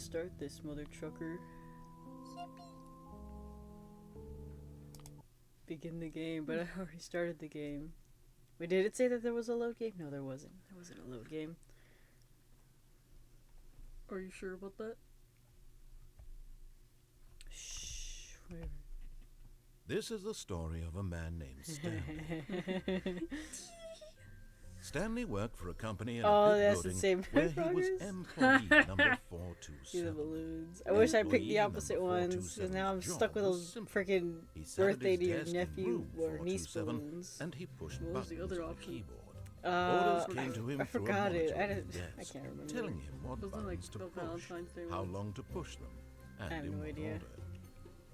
start this, mother trucker. Begin the game, but I already started the game. Wait, did it say that there was a load game? No, there wasn't. There wasn't a load game. Are you sure about that? Shh, whatever. This is the story of a man named Stanley. Stanley worked for a company in a big that's building the same where he was progress. employee number See the 427. balloons. I wish I picked the Employee opposite number ones, and now I'm 427's stuck with job those was simple. freaking He sat at birthday his to your desk in nephew room or niece 427, balloons. and he pushed What was the buttons other on option? the keyboard. Orders came to him I through a forgot it. monitor I, on his didn't, I desk, can't remember. telling him what Wasn't like buttons to the push, Valentine's Day how one? long to push them, and I have in no what idea. order.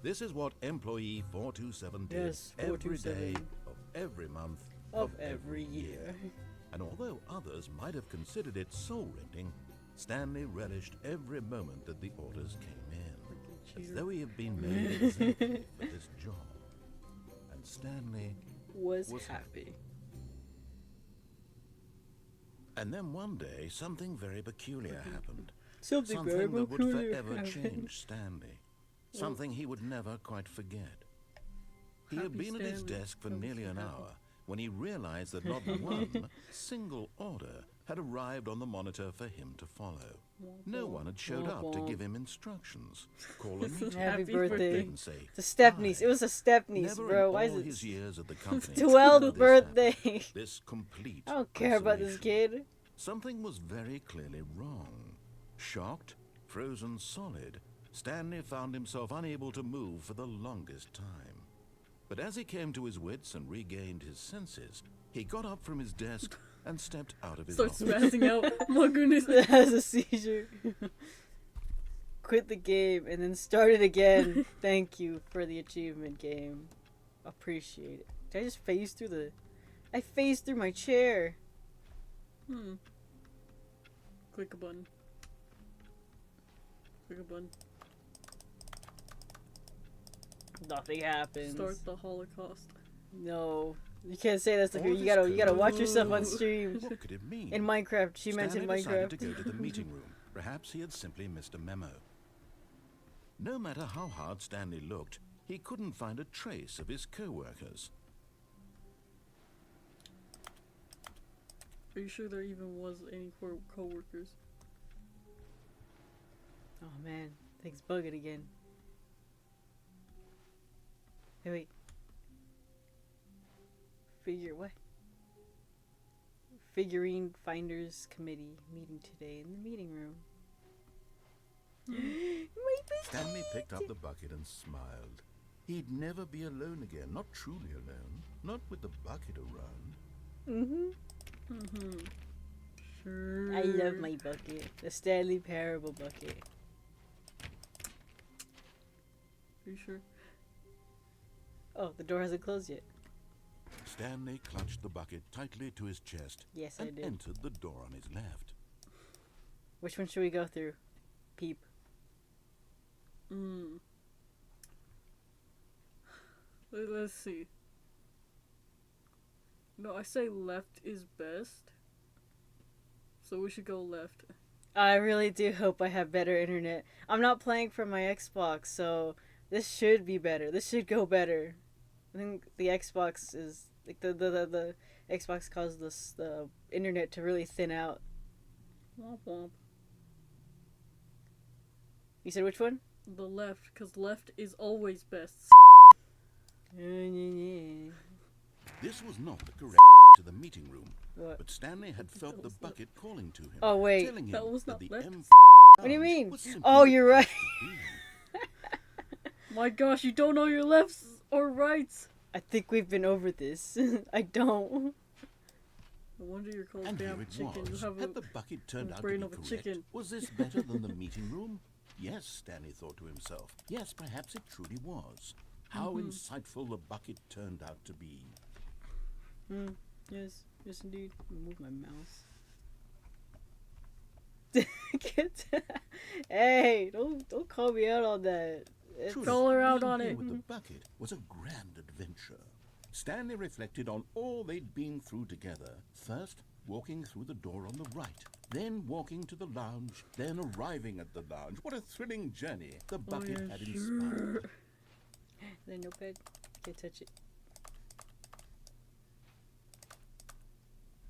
This is what employee 427 did Yes, every day 427. of every month Of every year. And although others might have considered it soul-rending, Stanley relished every moment that the orders came in, as though he had been made exactly for this job. And Stanley Was was happy. And then one day, something very peculiar happened. Something very Something that would peculiar forever happened. change Stanley. Something he would never quite forget. He had Happy been at his Stanley. desk for That was nearly so an happy. hour when he realized that not one single order had arrived on the monitor for him to follow. No one had showed up to give him instructions, call a meeting, Happy Happy birthday. didn't say The stepniece. hi. It was a stepniece, Never bro. in Why all is his it years at the company 12th did this birthday? happen. This complete I don't care about this isolation. kid. Something was very clearly wrong. Shocked, frozen solid, Stanley found himself unable to move for the longest time. But as he came to his wits and regained his senses, he got up from his desk and stepped out of his Starts office. spazzing out. My goodness. Has a seizure. Quit the game and then start it again. Thank you for the achievement, game. Appreciate it. Did I just phase through the... I phased through my chair. Click a button. Click a button. Nothing happens. Start the Holocaust. No. You can't say that stuff All here. You this gotta code- watch yourself on stream. What could it mean? In Minecraft. She mentioned Stanley decided Minecraft. to go to the meeting room. Perhaps he had simply missed a memo. No matter how hard Stanley looked, he couldn't find a trace of his co-workers. Are you sure there even was any co-workers? Oh man. Things bugging again. Hey, wait. What? Figurine Finders Committee meeting today in the meeting room. My Stanley picked up the bucket and smiled. He'd never be alone again, not truly alone, not with the bucket around. Sure. I love my bucket. The Stanley Parable bucket. Are you sure? Oh, the door hasn't closed yet. Stanley clutched the bucket tightly to his chest Yes, I and did. entered the door on his left. Which one should we go through? Peep. Let's see. No, I say left is best. So we should go left. I really do hope I have better internet. I'm not playing from my Xbox, so this should be better. This should go better. I think the Xbox is like the Xbox caused the internet to really thin out. Womp womp. You said which one? The left, because left is always best. This was not the correct to the meeting room, What? but Stanley had felt the bucket calling to him. Oh, wait. Telling him That was that not the left. M What do you mean? was simply Oh, the you're right. place to be. My gosh, you don't know your lefts or rights. I think we've been over this. I don't. No wonder you're called And here damn it chicken. You was. have Had a the bucket turned out to brain be of a correct? chicken. Was this better than the meeting room? Yes, Stanley thought to himself. Yes, perhaps it truly was. How insightful the bucket turned out to be. Yes, yes indeed. Move my mouse. Hey, don't call me out on that. It's, Truly, Call her out being on here it. with the bucket was a grand adventure. Stanley reflected on all they'd been through together. First, walking through the door on the right, then walking to the lounge, then arriving at the lounge. What a thrilling journey the bucket had inspired. Then no bed. Can't touch it.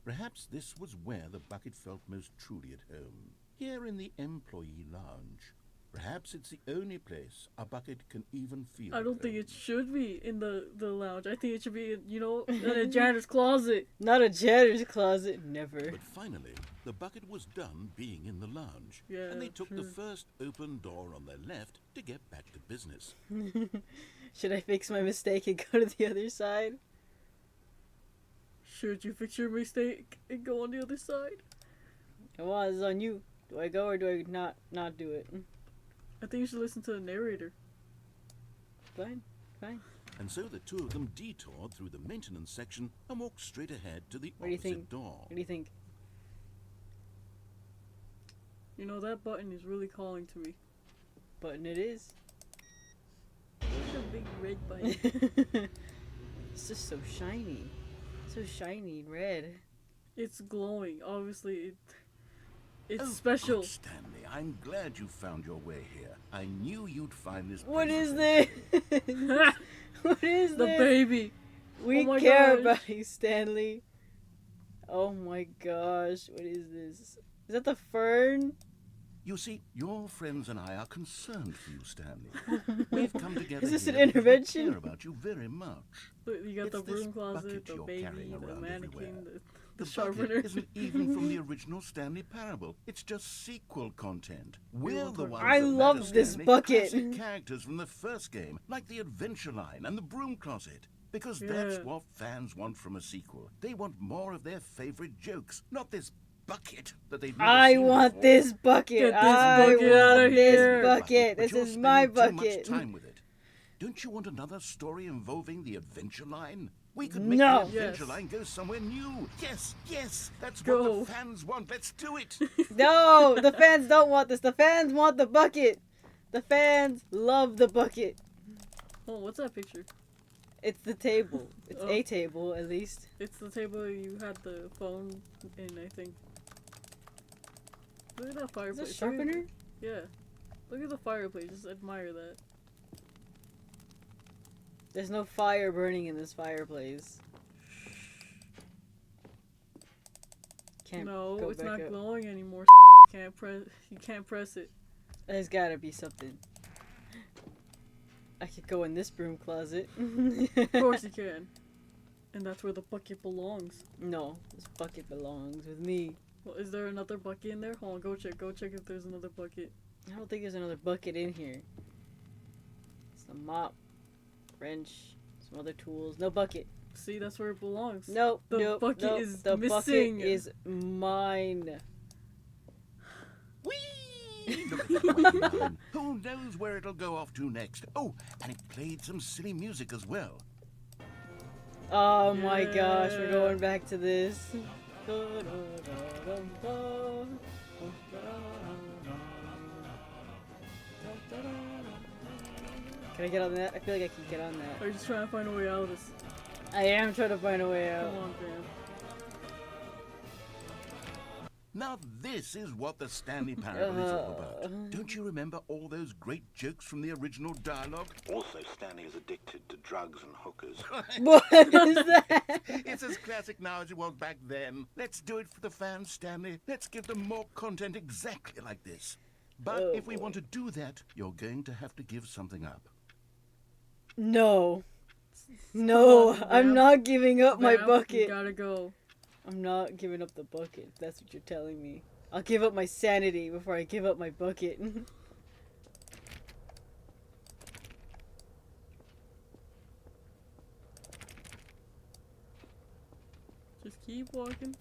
Perhaps this was where the bucket felt most truly at home, here in the employee lounge. Perhaps it's the only place a bucket can even feel I at don't think home. it should be in the lounge. I think it should be, in a janitor's closet. Not a janitor's closet. Never. But finally, the bucket was done being in the lounge, Yeah, and they took the sure. first open door on their left to get back to business. Should I fix my mistake and go to the other side? Should you fix your mistake and go on the other side? Come on, this is on you. Do I go or do I not do it? I think you should listen to the narrator. Fine. And so the two of them detoured through the maintenance section and walked straight ahead to the What do you opposite think? door. What do you think? That button is really calling to me. Button it is. What's a big red button? It's just so shiny. So shiny and red. It's glowing. Obviously, it's Oh, special. good, Stanley, I'm glad you found your way here. I knew you'd find this. What place is this? What is The this? baby. We Oh my care gosh. about you, Stanley. Oh my gosh, what is this? Is that the fern? You see, your friends and I are concerned for you, Stanley. We've come together Is this here an because we intervention? care about you very much. Look, you got It's the this broom closet, bucket the you're baby, carrying the around mannequin, everywhere. the The sharpener. bucket isn't even from the original Stanley Parable. It's just sequel content. We're the ones I that love matter, this Stanley. bucket. Classic characters from the first game, like the Adventure Line and the Broom Closet. Because that's Yeah. what fans want from a sequel. They want more of their favorite jokes, not this bucket that they've never I seen want before. this bucket. Get this I bucket want outta this here. bucket. But This you're is my spending too bucket. much time with it. Don't you want another story involving the Adventure Line? We could make No. the Adventure Yes. Line go somewhere new. Yes, that's Go. what the fans want. Let's do it. No, the fans don't want this. The fans want the bucket. The fans love the bucket. Oh, what's that picture? It's the table. It's Oh. a table, at least. It's the table you had the phone in, I think. Look at that Is fireplace. that Look at- sharpener? Yeah. Look at the fireplace. Just admire that. There's no fire burning in this fireplace. Can't No, go it's back not up. glowing anymore. You can't press it. There's gotta be something. I could go in this broom closet. Of course you can. And that's where the bucket belongs. No, this bucket belongs with me. Well, is there another bucket in there? Hold on, go check. Go check if there's another bucket. I don't think there's another bucket in here. It's a mop, wrench, some other tools. No bucket. See, that's where it belongs. Nope. The nope, bucket nope. is the missing. bucket is mine. Whee! Look at that bucket line. Who knows where it'll go off to next? Oh, and it played some silly music as well. Oh my gosh, we're Yeah. going back to this. Can I get on that? I feel like I can get on that. Are you just trying to find a way out of this? I am trying to find a way out. Come on, fam. Now this is what the Stanley Parable is all about. Don't you remember all those great jokes from the original dialogue? Also, Stanley is addicted to drugs and hookers. What is that? It's as classic now as it was back then. Let's do it for the fans, Stanley. Let's give them more content exactly like this. But Oh, if we boy. want to do that, you're going to have to give something up. No. No, Come on, I'm Vamp. not giving up my Vamp, You bucket. gotta go. I'm not giving up the bucket, if that's what you're telling me. I'll give up my sanity before I give up my bucket. Just keep walking.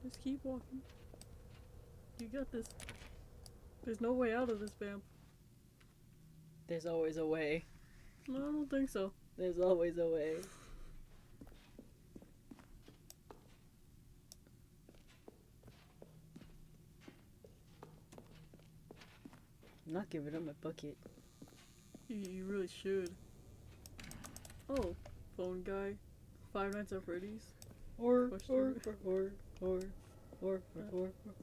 Just keep walking. You got this. There's no way out of this, Vamp. There's always a way. No, I don't think so. There's always a way. I'm not giving up my bucket. You really should. Oh, phone guy. Five Nights at Freddy's. Or, Question.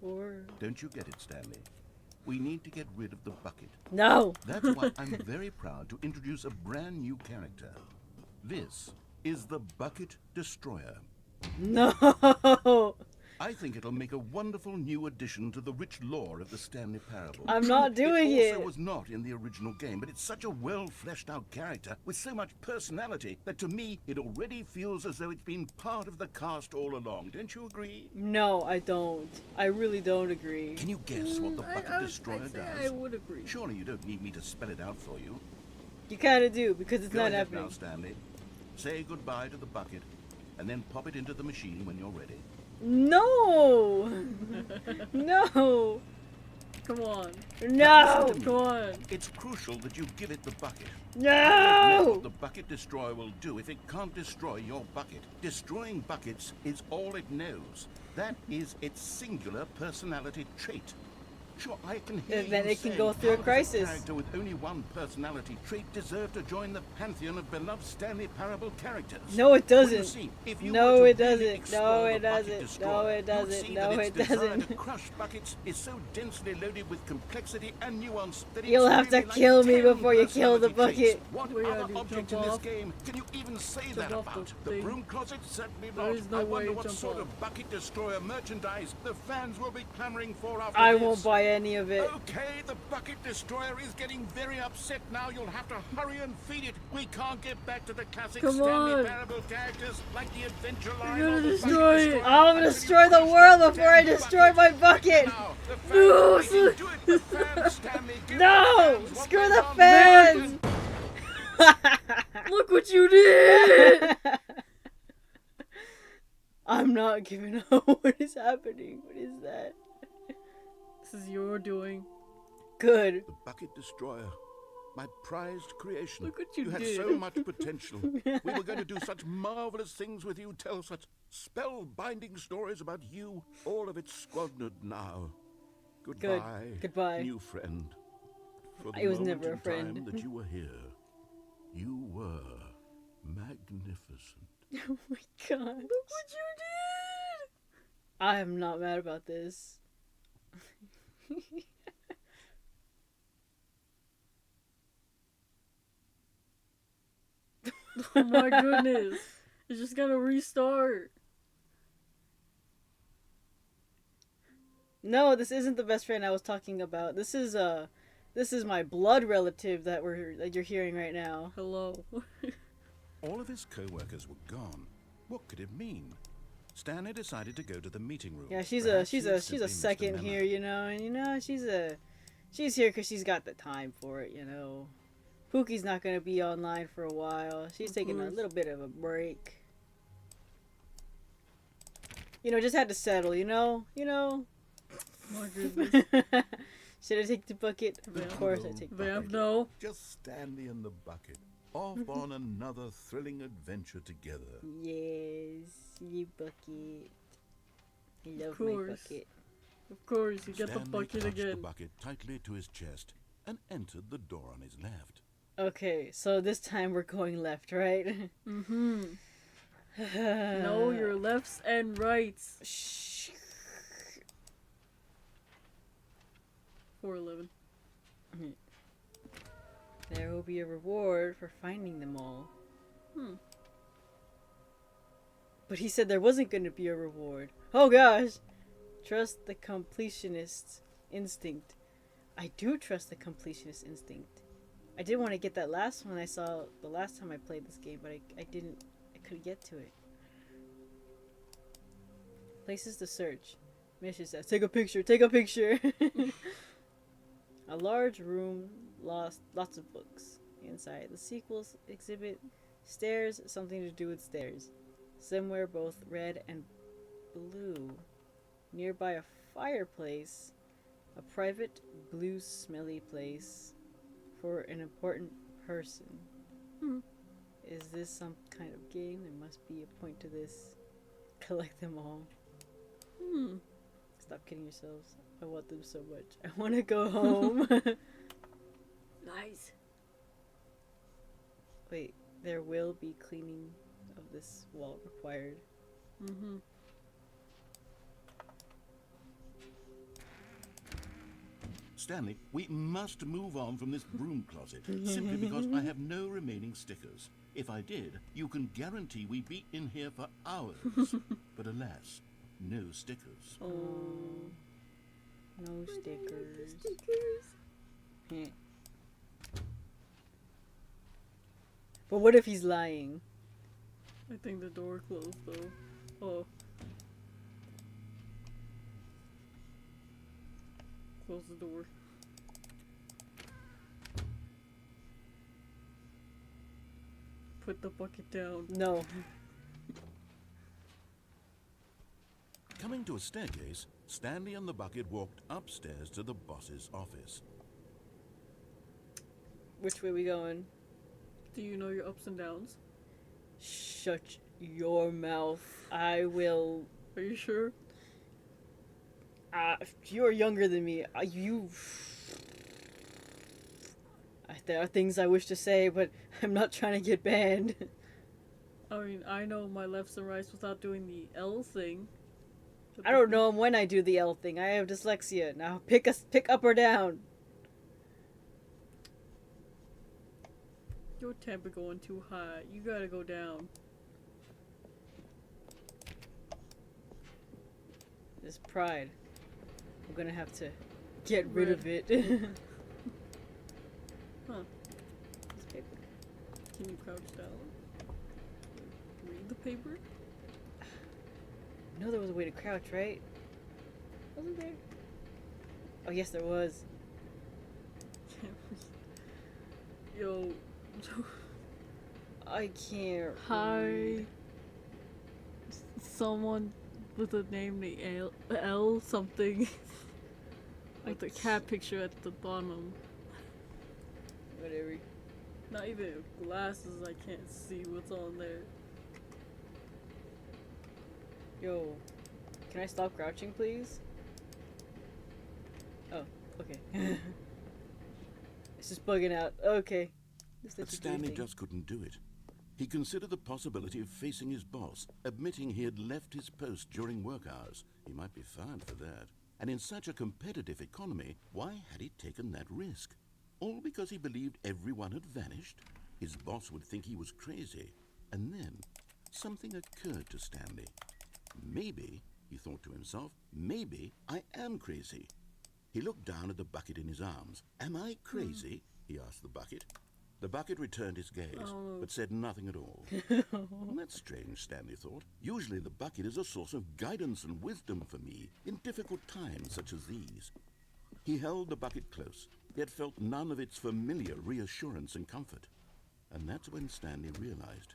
or. Don't you get it, Stanley? We need to get rid of the bucket. No! That's why I'm very proud to introduce a brand new character. This is the Bucket Destroyer. No! I think it'll make a wonderful new addition to the rich lore of the Stanley Parable. I'm not doing It it! also was not in the original game, but it's such a well-fleshed-out character with so much personality that to me it already feels as though it's been part of the cast all along. Don't you agree? No, I don't. I really don't agree. Can you guess what the Bucket Destroyer I'd say does? I would agree. Surely you don't need me to spell it out for you. You kinda do, because it's Go not ahead happening. now, Stanley. Say goodbye to the bucket, and then pop it into the machine when you're ready. No! No! Come on. No! Come on. It's crucial that you give it the bucket. Know No! what the Bucket Destroyer will do if it can't destroy your bucket. Destroying buckets is all it knows. That is its singular personality trait. Sure, I can hear And then you it can saying, go through a how does crisis. character with only one personality trait deserve to join the pantheon of beloved Stanley Parable characters. No, it Well, you doesn't. see, if you No, were it to really doesn't. explore No, the it Bucket doesn't. Destroyer, No, it you'd doesn't. see No, that it its desire doesn't. to crush buckets is so densely loaded with complexity and nuance that You'll it's have to really like kill me 10 before you kill the personality traits. bucket. What We gotta other do object jump in this off. game can you even say Jump that off the about? The thing. broom closet? Certainly There not. is no I way wonder to what jump sort off. of Bucket Destroyer merchandise the fans will be clamoring for after I this. won't buy any of it. Okay, the Bucket Destroyer is getting very upset now. You'll have to hurry and feed it. We can't get back to the classic Come Stanley on. Parable characters like the Adventure Line You're or gonna the destroy Bucket it. Destroyer. I'm gonna destroy the world before I destroy my bucket. Now, the fans No, are waiting. sir. Do it, the fans, Stanley. Give No! the fans what Screw they the want. fans! Look what you did! I'm not giving up. What is happening? What is that? This is your doing. Good. The Bucket Destroyer. My prized creation. Look what you had did. so much potential. We were going to do such marvelous things with you, tell such spellbinding stories about you. All of it squandered now. Goodbye, Goodbye. new friend. For the I was moment never a in friend. time that you were here, you were magnificent. Oh my god. Look what you did! I am not mad about this. Oh my goodness. It's just gonna restart. No, this isn't the best friend I was talking about. This is my blood relative that you're hearing right now. Hello. All of his co-workers were gone. What could it mean? Stanley decided to go to the meeting room. Yeah, she's Perhaps a he had she's simply a missed second memo. here, and she's here because she's got the time for it, Pookie's not gonna be online for a while. She's Of taking a course. little bit of a break. Just had to settle, My goodness. Should I take the bucket? Vamp. Of course I take the Vamp, bucket. no. Just Stanley and the bucket, off on another thrilling adventure together. Yes, you bucket. I love Of my course. bucket. Of course, you get the Stanley bucket clutched the again. bucket tightly to his chest and entered the door on his left. Okay, so this time we're going left, right? Mm-hmm. No, your lefts and rights. Shh. 411. There will be a reward for finding them all. But he said there wasn't going to be a reward. Oh gosh! Trust the completionist instinct. I do trust the completionist instinct. I did want to get that last one I saw the last time I played this game, but I didn't. I couldn't get to it. Places to search. Mission says, take a picture, take a picture! A large room, lots of books. Inside, the sequels exhibit stairs, something to do with stairs. Somewhere both red and blue. Nearby a fireplace. A private, blue, smelly place for an important person. Is this some kind of game? There must be a point to this. Collect them all. Stop kidding yourselves. I want them so much. I want to go home. Nice. Wait, there will be cleaning of this wall required. Mm-hmm. Stanley, we must move on from this broom closet, simply because I have no remaining stickers. If I did, you can guarantee we'd be in here for hours. But alas, no stickers. Oh. No stickers. Stickers. But what if he's lying? I think the door closed though. Oh. Close the door. Put the bucket down. No. Coming to a staircase, Stanley and the bucket walked upstairs to the boss's office. Which way we going? Do you know your ups and downs? Shut your mouth. I will. Are you sure? You're younger than me. There are things I wish to say, but I'm not trying to get banned. I mean, I know my lefts and rights without doing the L thing. I don't know when I do the L thing. I have dyslexia. Now pick up or down. Your temper going too high. You gotta go down. This pride. I'm gonna have to get rid of it. Huh. This paper. Can you crouch down? Read the paper? I know there was a way to crouch, right? Wasn't there? Oh, yes, there was. Yo. I can't. Hi. read. Someone with a name named L something. With the cat picture at the bottom. Whatever. Not even glasses, I can't see what's on there. Yo, can I stop crouching, please? Oh, okay. It's just bugging out. Okay. But Stanley just couldn't do it. He considered the possibility of facing his boss, admitting he had left his post during work hours. He might be fired for that. And in such a competitive economy, why had he taken that risk? All because he believed everyone had vanished? His boss would think he was crazy. And then, something occurred to Stanley. Maybe, he thought to himself, maybe I am crazy. He looked down at the bucket in his arms. Am I crazy? He asked the bucket. The bucket returned his gaze, but said nothing at all. That's strange, Stanley thought. Usually the bucket is a source of guidance and wisdom for me in difficult times such as these. He held the bucket close, yet felt none of its familiar reassurance and comfort. And that's when Stanley realized,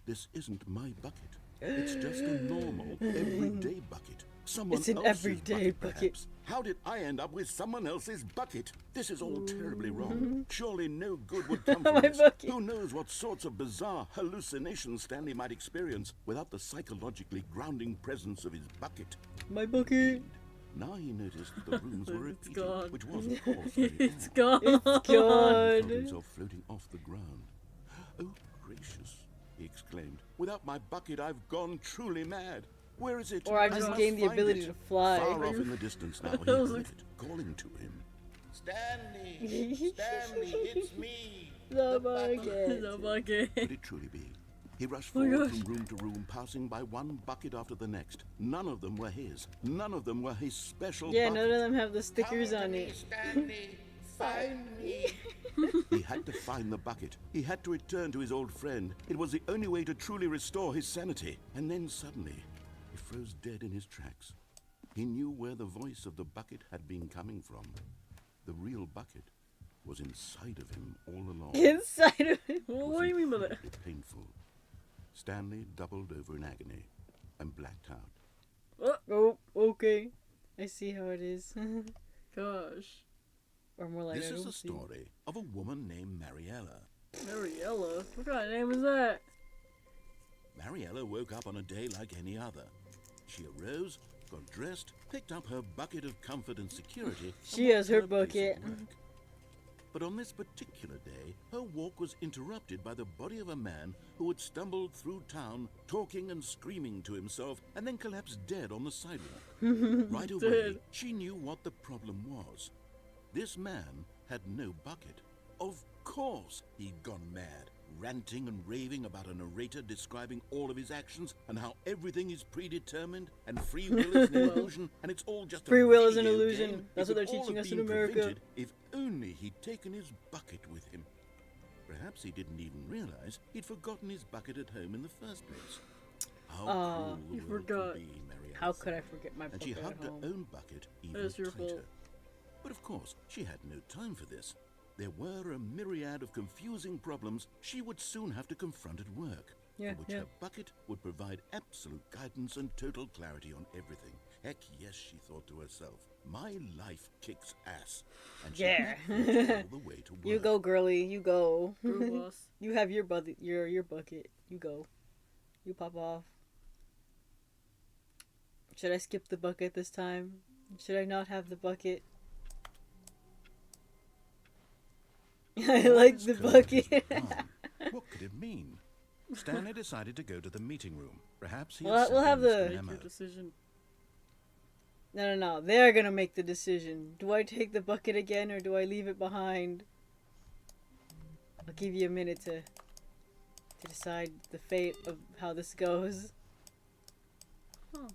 this isn't my bucket. It's just a normal, everyday bucket. Someone It's an else's everyday bucket. perhaps. How did I end up with someone else's bucket? This is all terribly wrong. Surely no good would come from My this. bucket. Who knows what sorts of bizarre hallucinations Stanley might experience without the psychologically grounding presence of his bucket. My bucket. Now he noticed that the rooms were It's repeating, gone. which was, of course, very It's odd. gone. It's He felt gone. himself floating off the ground. Oh, gracious, he exclaimed. Without my bucket, I've gone truly mad. Where is it? Or I I just must gained the find ability it. to fly. Far off in the distance now, he was heard like- it, calling to him. Stanley! Stanley, it's me! The bucket. The bucket. Could it truly be? He rushed Oh my forward gosh. from room to room, passing by one bucket after the next. None of them were his. None of them were his special Yeah, bucket. none of them have the stickers Come to on me, it. Stanley! Find me! He had to find the bucket. He had to return to his old friend. It was the only way to truly restore his sanity. And then suddenly, he froze dead in his tracks. He knew where the voice of the bucket had been coming from. The real bucket was inside of him all along. Inside of it. Well, what do you mean by that? Incredibly painful. Stanley doubled over in agony and blacked out. Oh, okay. I see how it is. Gosh. Or more like This I is don't the see. story of a woman named Mariella. Mariella? What kind of name is that? Mariella woke up on a day like any other. She arose, got dressed, picked up her bucket of comfort and security. She and has walked her to place of bucket. work. But on this particular day, her walk was interrupted by the body of a man who had stumbled through town, talking and screaming to himself, and then collapsed dead on the sidewalk. Right away, she knew what the problem was. This man had no bucket. Of course he'd gone mad, ranting and raving about a narrator describing all of his actions and how everything is predetermined and free will is an illusion and it's all just Free a will is an video illusion. game. That's It what they're could all teaching have us in been America. prevented if only he'd taken his bucket with him. Perhaps he didn't even realize he'd forgotten his bucket at home in the first place. How cruel the you world forgot. could be, Mary How Alice could I thought. forget my And bucket she at hugged her home? own bucket even It's your tighter. fault. But of course, she had no time for this. There were a myriad of confusing problems she would soon have to confront at work, Yeah, for which yeah. her bucket would provide absolute guidance and total clarity on everything. Heck yes, she thought to herself, my life kicks ass. And she Yeah. walked all the way to work. You go, girly. You go. Girl boss. You have your bucket. Your bucket. You go. You pop off. Should I skip the bucket this time? Should I not have the bucket? I like the This code is bucket. wrong. What could it mean? Stanley decided to go to the meeting room. Perhaps he We'll had have something the- in his Make memo. your decision. No. They're gonna make the decision. Do I take the bucket again or do I leave it behind? I'll give you a minute to decide the fate of how this goes. Huh.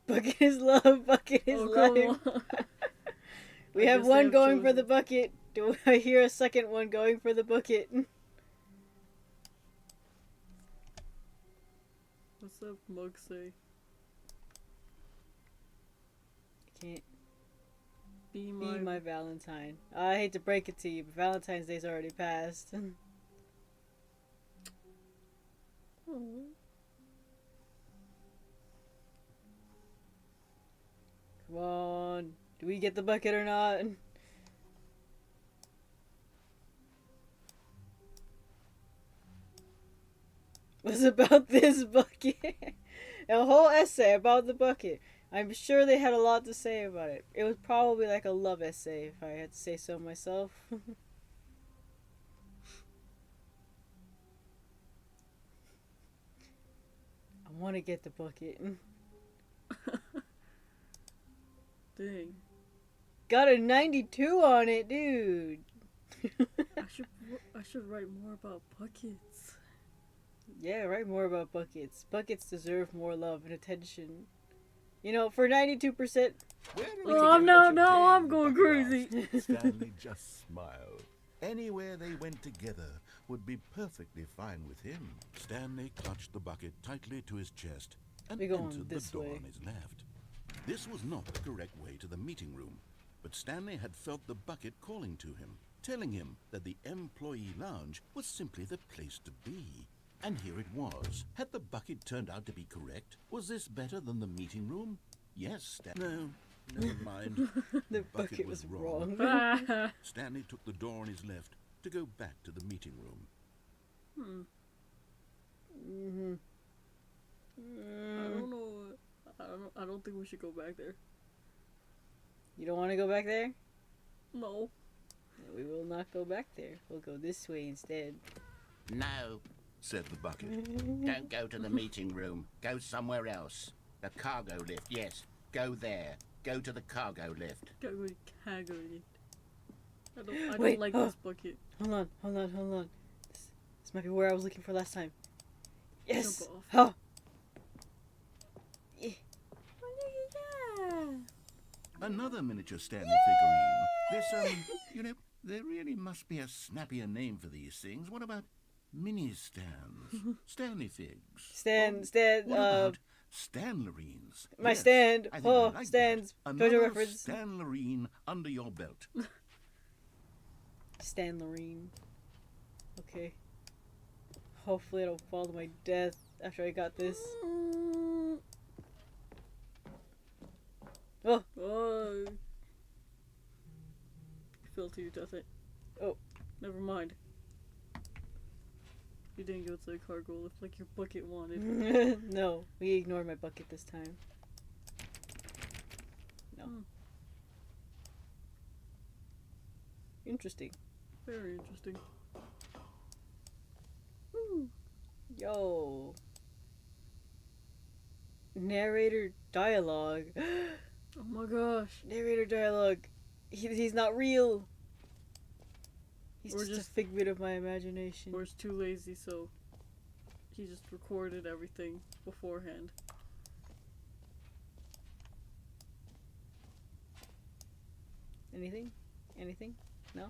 Bucket is love, bucket is Oh, life. come on. We I have guess they one have going for chosen. the bucket. Do I hear a second one going for the bucket? What's that mug say? Can't Be be my... my Valentine. I hate to break it to you, but Valentine's Day's already passed. Aw. Come on. Do we get the bucket or not? Was about this bucket. A whole essay about the bucket. I'm sure they had a lot to say about it. It was probably like a love essay, if I had to say so myself. I want to get the bucket. Dang. Got a 92 on it, dude. I should write more about buckets. Yeah, write more about buckets. Buckets deserve more love and attention. You know, for 92%, Where are Oh, we to no, get no, entertained, I'm going Bucket crazy. asked. Stanley just smiled. Anywhere they went together would be perfectly fine with him. Stanley clutched the bucket tightly to his chest and We're going entered the this door way. on his left. This was not the correct way to the meeting room, but Stanley had felt the bucket calling to him, telling him that the employee lounge was simply the place to be. And here it was. Had the bucket turned out to be correct? Was this better than the meeting room? Yes, No, never mind. the bucket bucket was was wrong. wrong. Stanley took the door on his left to go back to the meeting room. I don't know. I don't think we should go back there. You don't want to go back there? No. We will not go back there. We'll go this way instead. No, Said the bucket. don't go to the meeting room. Go somewhere else. The cargo lift, yes. Go there. Go to the cargo lift. Gotta go cargo it. I don't Wait, like oh. this bucket. Hold on. This might be where I was looking for last time. Yes! Jump off. Oh! Yeah. Another miniature Stanley figurine. This, there really must be a snappier name for these things. What about mini stands? Stanley figs. Stand, What about Stanlerines? my Yes, stand. I think I Oh, like stands. that. JoJo Another reference. Stanlerine under your belt. Stan Loreen. Okay. Hopefully I don't fall to my death after I got this. Oh! Oh. You fell to your death. Oh. Never mind. You didn't go to the cargo lift like your bucket wanted. No, we ignored my bucket this time. No. Interesting. Very interesting. Yo. Narrator dialogue. Oh my gosh. Narrator dialogue. He's not real. He's Or just a just- figment of my imagination. Or it's too lazy, so he just recorded everything beforehand. Anything? Anything? No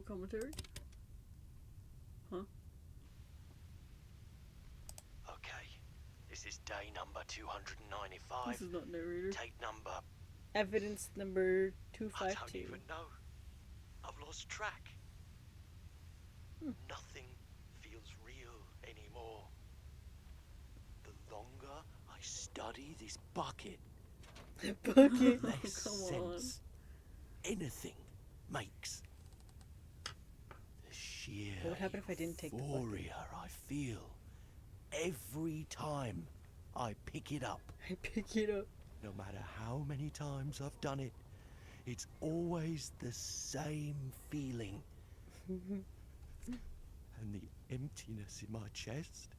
commentary? Okay, this is day number 295. This is not narrator. Take number. Evidence number I don't 252. even know. I've lost track. Nothing feels real anymore. The longer I study this bucket, Bucket. less Come on. sense anything makes. The sheer What would happen if I didn't take the bucket? euphoria I feel every time I pick it up. I pick it up. No matter how many times I've done it, it's always the same feeling. And the emptiness in my chest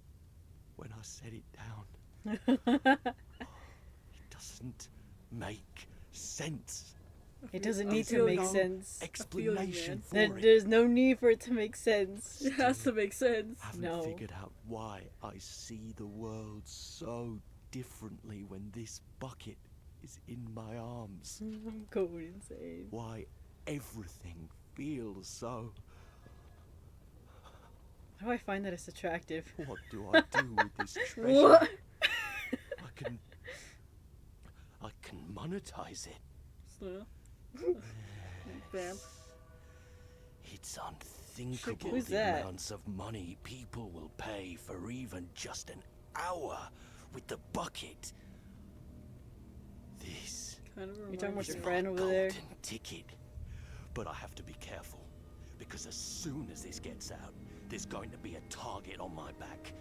when I set it down. It doesn't make sense. It doesn't I need to feel make you. sense. Explanation for it. There's no need for it to make sense. It has to make sense. Haven't No. figured out why I see the world so differently when this bucket is in my arms. I'm going insane. Why everything feels so. How do I find that it's attractive? What do I do with this treasure? What? I can monetize it. So, bam. It's unthinkable Who's the that? amounts of money people will pay for even just an hour with the bucket. This Kind of You talking about reminds your me. friend over golden there? ticket. But I have to be careful, because as soon as this gets out, there's going to be a target on my back.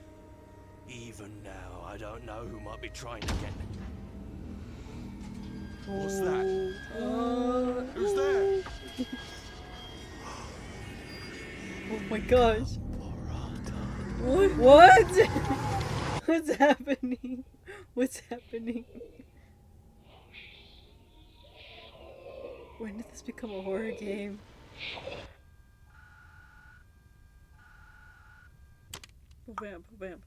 Even now, I don't know who might be trying to get me. What's that? Who's there? Oh my gosh. Parata. What? What's happening? What's happening? When did this become a horror game? Bam, bam.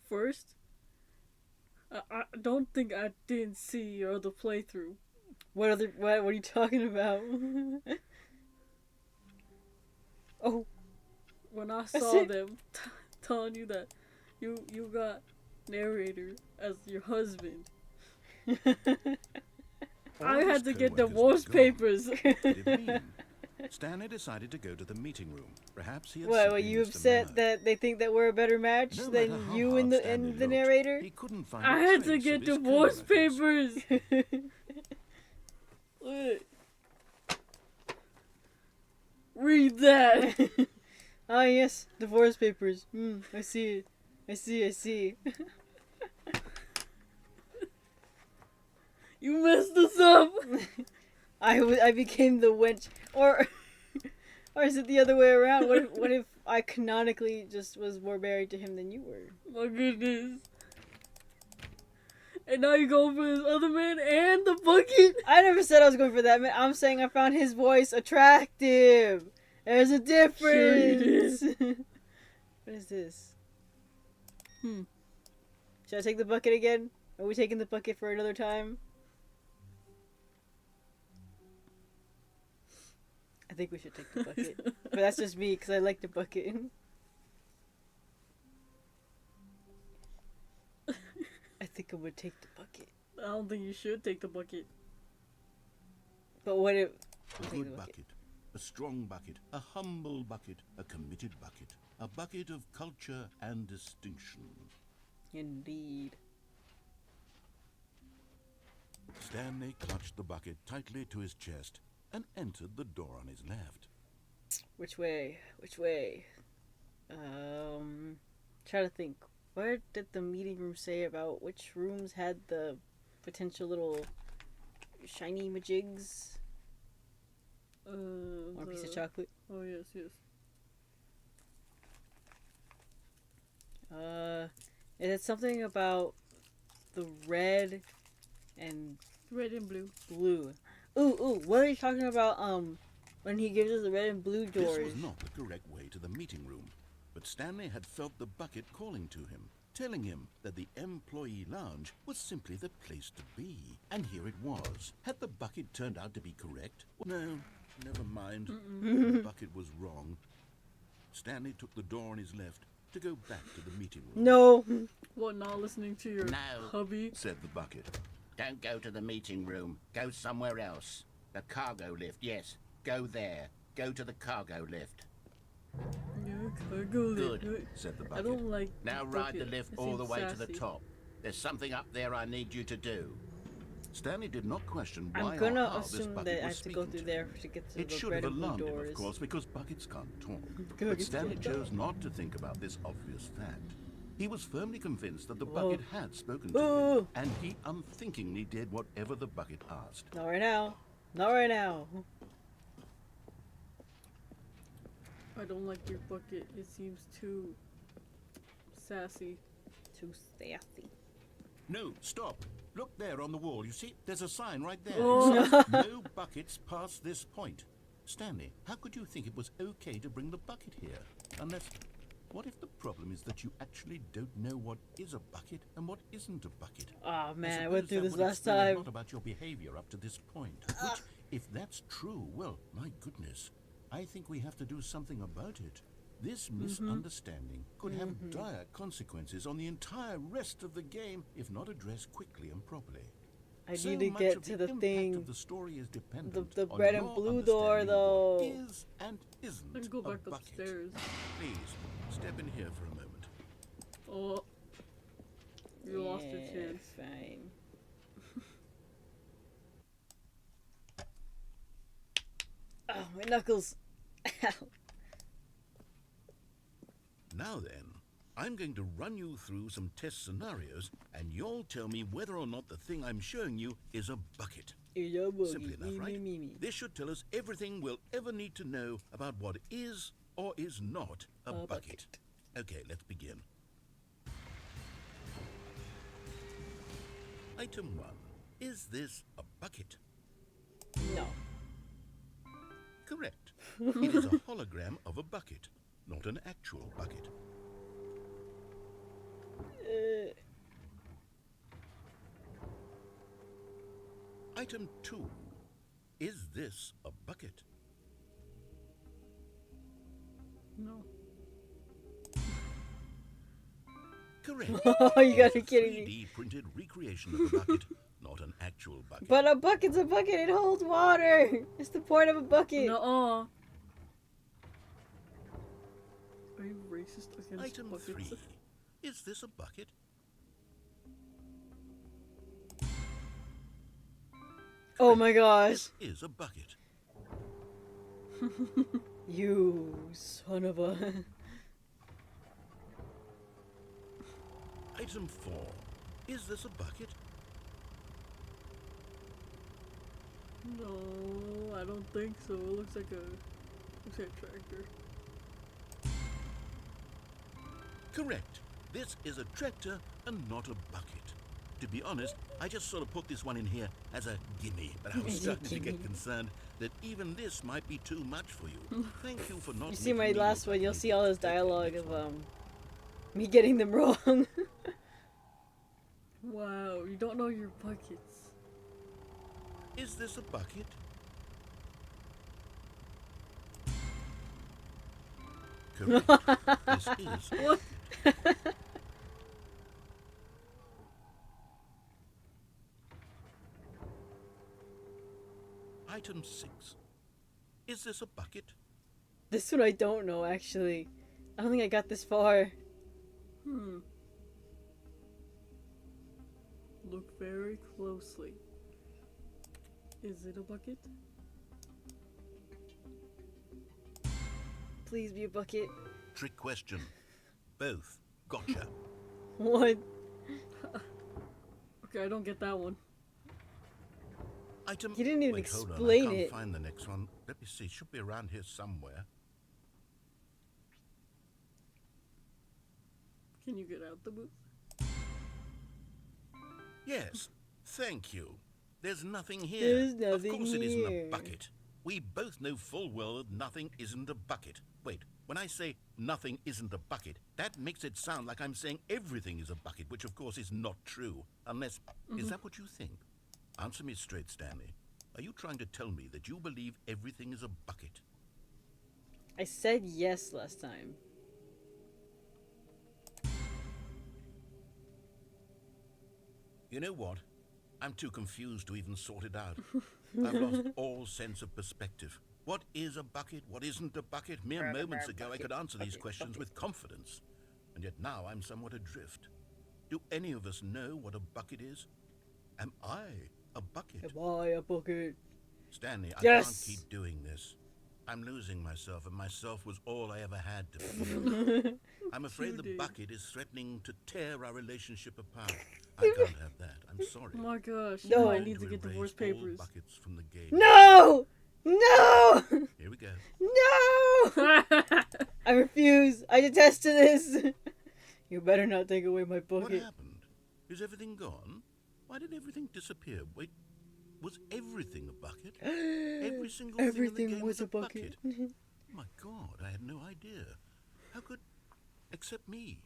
First, I don't think I didn't see your other playthrough. What are you talking about? Oh, When I That's saw it. them telling you that you got narrator as your husband, I All had this to get co-workers divorce were gone. papers. What did it mean? Stanley decided to go to the meeting room. Perhaps he had what? Were simply you missed a upset memo. that they think that we're a better match No than matter how you hard and the Stanley looked, narrator? He couldn't find I a had to trace get of his divorce co-workers. papers. Look. Read that. Ah yes, divorce papers. I see it. I see. You messed us up. I became the wench, or is it the other way around? What if I canonically just was more married to him than you were? My goodness. And now you go for this other man and the bucket? I never said I was going for that man. I'm saying I found his voice attractive. There's a difference. What is this? Should I take the bucket again? Are we taking the bucket for another time? I think we should take the bucket. But that's just me, because I like the bucket. I think I would take the bucket. I don't think you should take the bucket. But what if... A I'll take good the bucket. A strong bucket. A humble bucket. A committed bucket. A bucket of culture and distinction. Indeed. Stanley clutched the bucket tightly to his chest and entered the door on his left. Which way? Try to think. What did the meeting room say about which rooms had the potential little shiny majigs. Or a piece of chocolate. Oh yes, yes. Is it something about the red and Red and blue. blue? Ooh, what are you talking about? When he gives us the red and blue doors. This was not the correct way to the meeting room, but Stanley had felt the bucket calling to him, telling him that the employee lounge was simply the place to be. And here it was. Had the bucket turned out to be correct? No, never mind. The bucket was wrong. Stanley took the door on his left to go back to the meeting room. No. What, not listening to your No. hubby? Said the bucket. Don't go to the meeting room. Go somewhere else. The cargo lift, yes. Go there. Go to the cargo lift. Yeah, cargo lift. Good. Said the I bucket. don't like Now ride the bucket. lift It all the seems way to the sassy. top. There's something up there I need you to do. Stanley did not question why I'm gonna or how this assume bucket that I was have to go speaking through to there him. to get to It the should red have and blue alarmed him, doors. of course, because buckets can't talk. Go But get Stanley it. chose not to think about this obvious fact. He was firmly convinced that the Whoa. bucket had spoken to Ooh. him, and he unthinkingly did whatever the bucket asked. Not right now. Not right now. I don't like your bucket. It seems too sassy. Too sassy. No, stop. Look there on the wall. You see, there's a sign right there. Oh. It says, no buckets past this point. Stanley, how could you think it was okay to bring the bucket here? Unless, what if the problem is that you actually don't know what is a bucket and what isn't a bucket? Oh man, I suppose went through that this would last explain a time. lot about your behavior up to this point. Which, if that's true, well, my goodness, I think we have to do something about it. This misunderstanding could have dire consequences on the entire rest of the game if not addressed quickly and properly. I So need to much get of to the impact thing. of the story is dependent The on red and your blue door, understanding of though. what is and isn't I can go a back bucket. upstairs. Please, step in here for a moment. Oh. You lost your Yeah, chance. Fine. Oh, my knuckles. Ow. Now then, I'm going to run you through some test scenarios, and you'll tell me whether or not the thing I'm showing you is a bucket. Simple enough, right? This should tell us everything we'll ever need to know about what is or is not a bucket. Okay, let's begin. Item 1. Is this a bucket? No. Correct. It is a hologram of a bucket, not an actual bucket. Item 2. Is this a bucket? No. Correct. Oh, you gotta It's be a kidding me. 3D printed recreation of a bucket, not an actual bucket. But a bucket's a bucket. It holds water. It's the point of a bucket. Nuh-uh. Are you racist against Item buckets? 3. Is this a bucket? Oh my gosh. This is a bucket. You son of a. Item 4. Is this a bucket? No, I don't think so. It looks like a tractor. Correct. This is a tractor and not a bucket. To be honest, I just sort of put this one in here as a gimme, but I was starting to get concerned that even this might be too much for you. Thank you for not. You see my making me last look one, you'll like see all this an idiot. dialogue of me getting them wrong. Wow, you don't know your buckets. Is this a bucket? Correct. This is a What? Item 6. Is this a bucket? This one I don't know actually. I don't think I got this far. Look very closely. Is it a bucket? Please be a bucket. Trick question. Both. Gotcha. What? Okay, I don't get that one. Item. You didn't even Wait, hold on. I explain can't it. find the next one. Let me see. It should be around here somewhere. Can you get out the booth? Yes. Thank you. There's nothing here. There's nothing Of course it isn't here. a bucket. We both know full well that nothing isn't a bucket. Wait, when I say nothing isn't a bucket, that makes it sound like I'm saying everything is a bucket, which of course is not true. Unless, is that what you think? Answer me straight, Stanley. Are you trying to tell me that you believe everything is a bucket? I said yes last time. You know what? I'm too confused to even sort it out. I've lost all sense of perspective. What is a bucket? What isn't a bucket? Mere moments ago I could answer these questions with confidence. And yet now I'm somewhat adrift. Do any of us know what a bucket is? Am I a bucket? Am I a bucket? Stanley, I Yes! can't keep doing this. I'm losing myself, and myself was all I ever had to feel. I'm afraid the bucket is threatening to tear our relationship apart. I can't have that. I'm sorry. Oh my gosh, No. you might I'm need to going get erase divorce all papers. buckets from the game. No! No! Here we go. No! I refuse. I detest this. You better not take away my What bucket. happened? Is everything gone? Why did everything disappear? Wait, was everything a bucket? Every single thing in the Everything game was a bucket. My God, I had no idea. How could... Except me.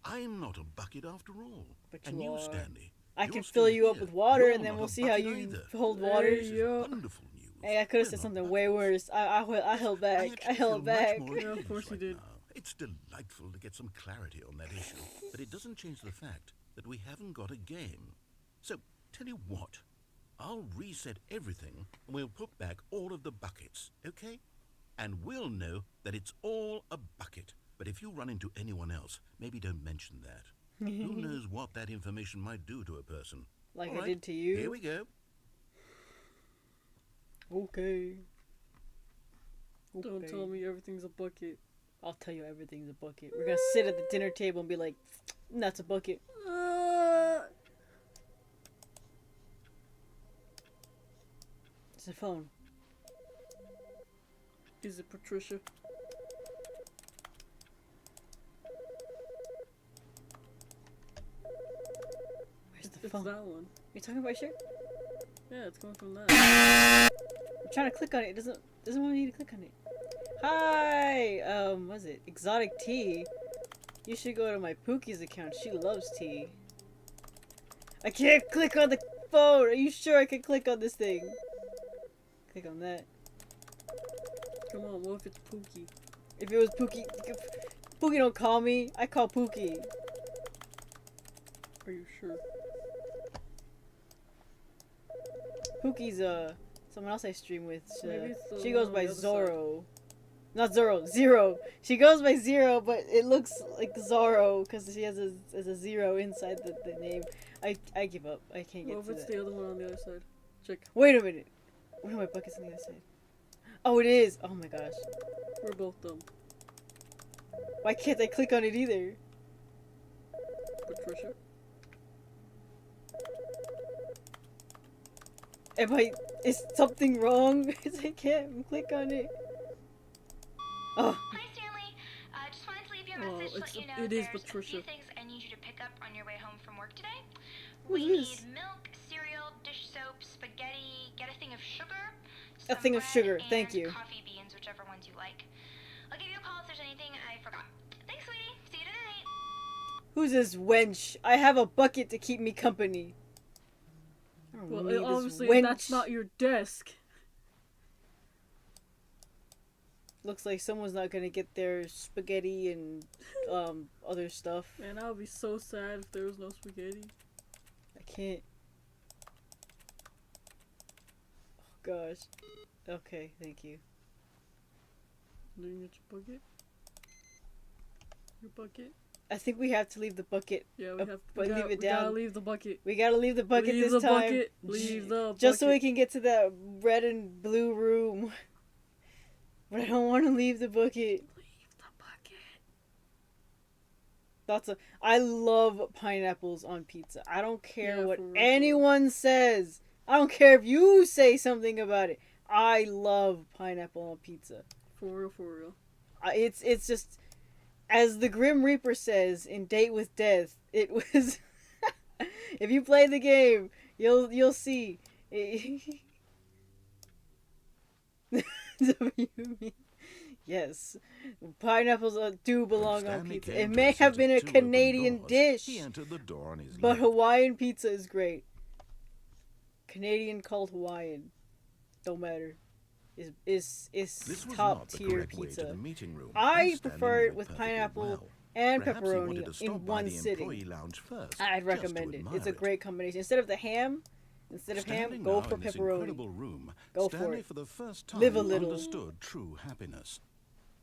I'm not a bucket after all. But and you you, are. Stanley. I you're can still fill you up here. with water, You're and then not we'll a see how bucket you either. hold water. This is Yo. wonderful news. Hey, I could have We're said not something way buckets. worse. I held back. I actually held feel much back. more at Yeah, of ease course you right did. now. It's delightful to get some clarity on that issue, but it doesn't change the fact that we haven't got a game. So, tell you what, I'll reset everything and we'll put back all of the buckets, okay? And we'll know that it's all a bucket. But if you run into anyone else, maybe don't mention that. Who knows what that information might do to a person? Like All I right, did to you. Here we go. Okay. Don't tell me everything's a bucket. I'll tell you everything's a bucket. We're gonna sit at the dinner table and be like, that's a bucket. It's a phone. Is it Patricia? Where's the It's phone? that one. You talking about sure? Yeah, it's coming from that. I'm trying to click on it. It doesn't want me to click on it. Hi! What's it? Exotic tea. You should go to my Pookie's account. She loves tea. I can't click on the phone! Are you sure I can click on this thing? Click on that. Come on, what if it's Pookie? If it was Pookie... Pookie don't call me. I call Pookie. Are you sure? Pookie's, someone else I stream with. Maybe it's the She one goes on by the other Zorro. Not Zorro, Zero. She goes by Zero, but it looks like Zorro because she has a zero inside the name. I give up. I can't get What if to it's that. the other one on the other side? Check. Wait a minute. One of my buckets on the other side. Oh, it is. Oh my gosh. We're both dumb. Why can't I click on it either? Patricia? Is something wrong? Because I can't click on it. Oh. Hi, Stanley. Just wanted to leave you a Oh, message to it's- let you know it is there's a Patricia. few things I need you to pick up on your way home from work today. Who's We this? need milk, cereal, dish soap, spaghetti, get a thing of sugar. A some thing of bread, sugar, and thank you. Coffee beans, whichever ones you like. I'll give you a call if there's anything I forgot. Thanks, sweetie. See you tonight. Who's this wench? I have a bucket to keep me company. I don't Well, need this obviously wench. that's not your desk. Looks like someone's not gonna get their spaghetti and other stuff. Man, I would be so sad if there was no spaghetti. I can't. Oh gosh. Okay, thank you. Didn't you get your bucket? Your bucket? I think we have to leave the bucket. Yeah, we have. but leave it We gotta down. leave the bucket. We gotta leave the bucket Leave this the time. bucket. Leave the bucket. Just so we can get to that red and blue room. But I don't want to leave the bucket. Leave the bucket. I love pineapples on pizza. I don't care Yeah, what for real. anyone says. I don't care if you say something about it. I love pineapple on pizza. For real. It's just, as the Grim Reaper says in Date with Death, it was. If you play the game, you'll see. Yes, pineapples do belong on Stanley pizza. came It to may a set have of been a 2 open Canadian doors. dish, He entered the door on his but left. Hawaiian pizza is great. Canadian called Hawaiian, don't matter. Is This was top not the tier correct way to pizza. the meeting room, I and Stanley prefer knew it with perfectly pineapple well. and Perhaps he wanted to pepperoni stop in by one the sitting. employee lounge first, I'd just recommend to it. admire It's a great combination. Instead of ham, Standing go now for in this pepperoni. incredible room, Go for Stanley it. for the first time Live a little. understood true happiness.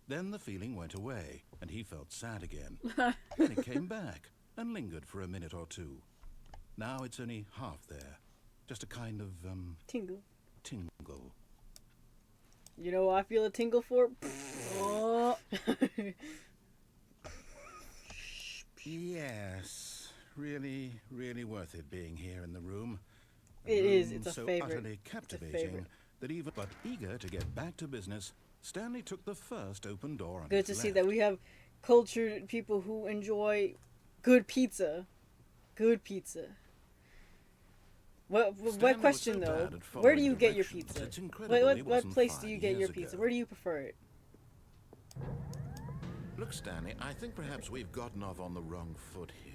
Then the feeling went away, and he felt sad again. Then it came back and lingered for a minute or two. Now it's only half there, just a kind of Tingle. tingle. You know what I feel a tingle for? Oh, Yes, really, really worth it being here in the room. It is. Room It's a so favorite. utterly captivating that even but eager to get back to business, Stanley took the first open door on Good to his see left. that we have cultured people who enjoy good pizza. Good pizza. What Stanley was question so though? bad at Where do following you get your directions, pizza? it's incredible he What wasn't place do 5 you get your years pizza? ago. Where do you prefer it? Look, Stanley, I think perhaps we've gotten off on the wrong foot here.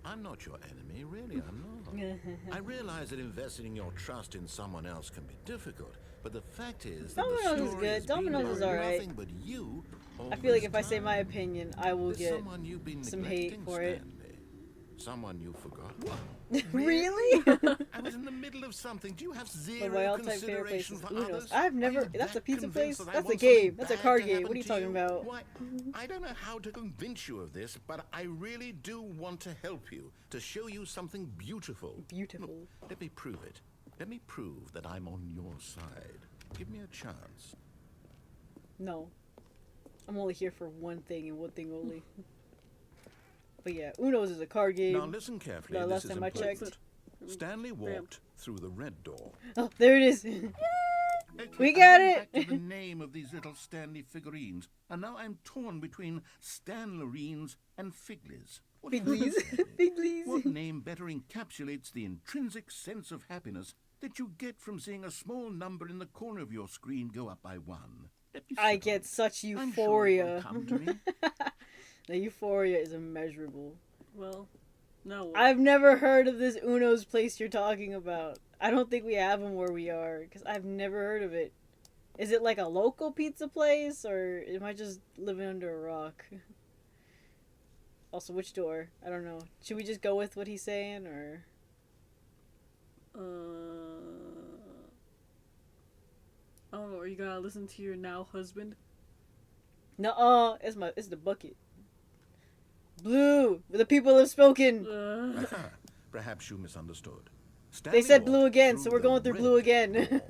I'm not your enemy, really, I'm not. I realize that investing your trust in someone else can be difficult, but the fact is that Domino's the is story good. has been Domino's is about alright. nothing but you all I feel like this if I say my time. opinion, I will There's get someone you've been some hate neglecting, for it. Stanley. Someone you forgot. What? Really? I was in the middle of something. Do you have One zero of my all-time favorite consideration places, for Uno's. others? I've Are never. you That's a that pizza convinced place. that I That's a want something game. That's a bad card to game. happen What are you to talking about? Why, I don't know how to convince you of this, but I really do want to help you, to show you something beautiful. Beautiful. Look, let me prove it. Let me prove that I'm on your side. Give me a chance. No. I'm only here for one thing and one thing only. But yeah, Uno's is a card game. Now listen carefully. The This last is time I important. checked. Stanley walked through the red door. Oh, there it is. Okay, We I'm got getting it. Back to the name of these little Stanley figurines, and now I'm torn between Stanlerines and Figlies. What do you think, Figlies. Stanley? Figlies. What name better encapsulates the intrinsic sense of happiness that you get from seeing a small number in the corner of your screen go up by 1? Let me I sit get on it. such I'm sure it will euphoria. come to me. The euphoria is immeasurable. well, no. I've never heard of this Uno's place you're talking about. I don't think we have them where we are, because I've never heard of it. Is it like a local pizza place, or am I just living under a rock? Also, which door? I don't know. Should we just go with what he's saying, or... I don't know. You gotta listen to your now husband. No, it's the bucket. Blue! The people have spoken! Perhaps you misunderstood. They Stanley said blue walked again, so through we're the going through red blue again. door.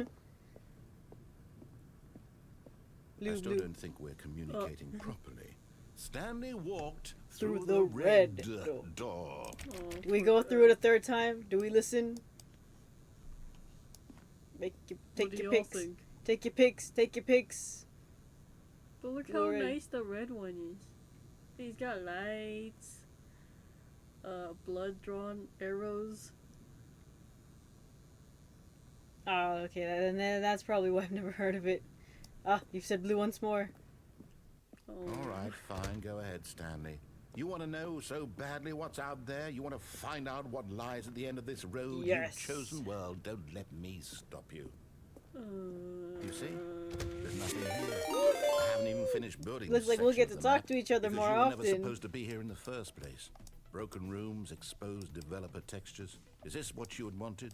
I Blue, still blue. don't think we're communicating properly. Stanley walked Through through the the red red door. door. Oh, Do we go through it a third time? Do we listen? what Take do your y'all picks. think? Take your picks. Take your picks. But look Blue how red. nice the red one is. He's got lights, blood-drawn arrows. Oh, okay. Then that's probably why I've never heard of it. Ah, you've said blue once more. Oh. All right, fine. Go ahead, Stanley. You want to know so badly what's out there? You want to find out what lies at the end of this road Yes. you've chosen? Well, don't let me stop you. You see? There's nothing here. I haven't even finished building Looks this like we'll section get of to the talk map to each other because more you were never often. supposed to be here in the first place. Broken rooms, exposed developer textures. Is this what you had wanted?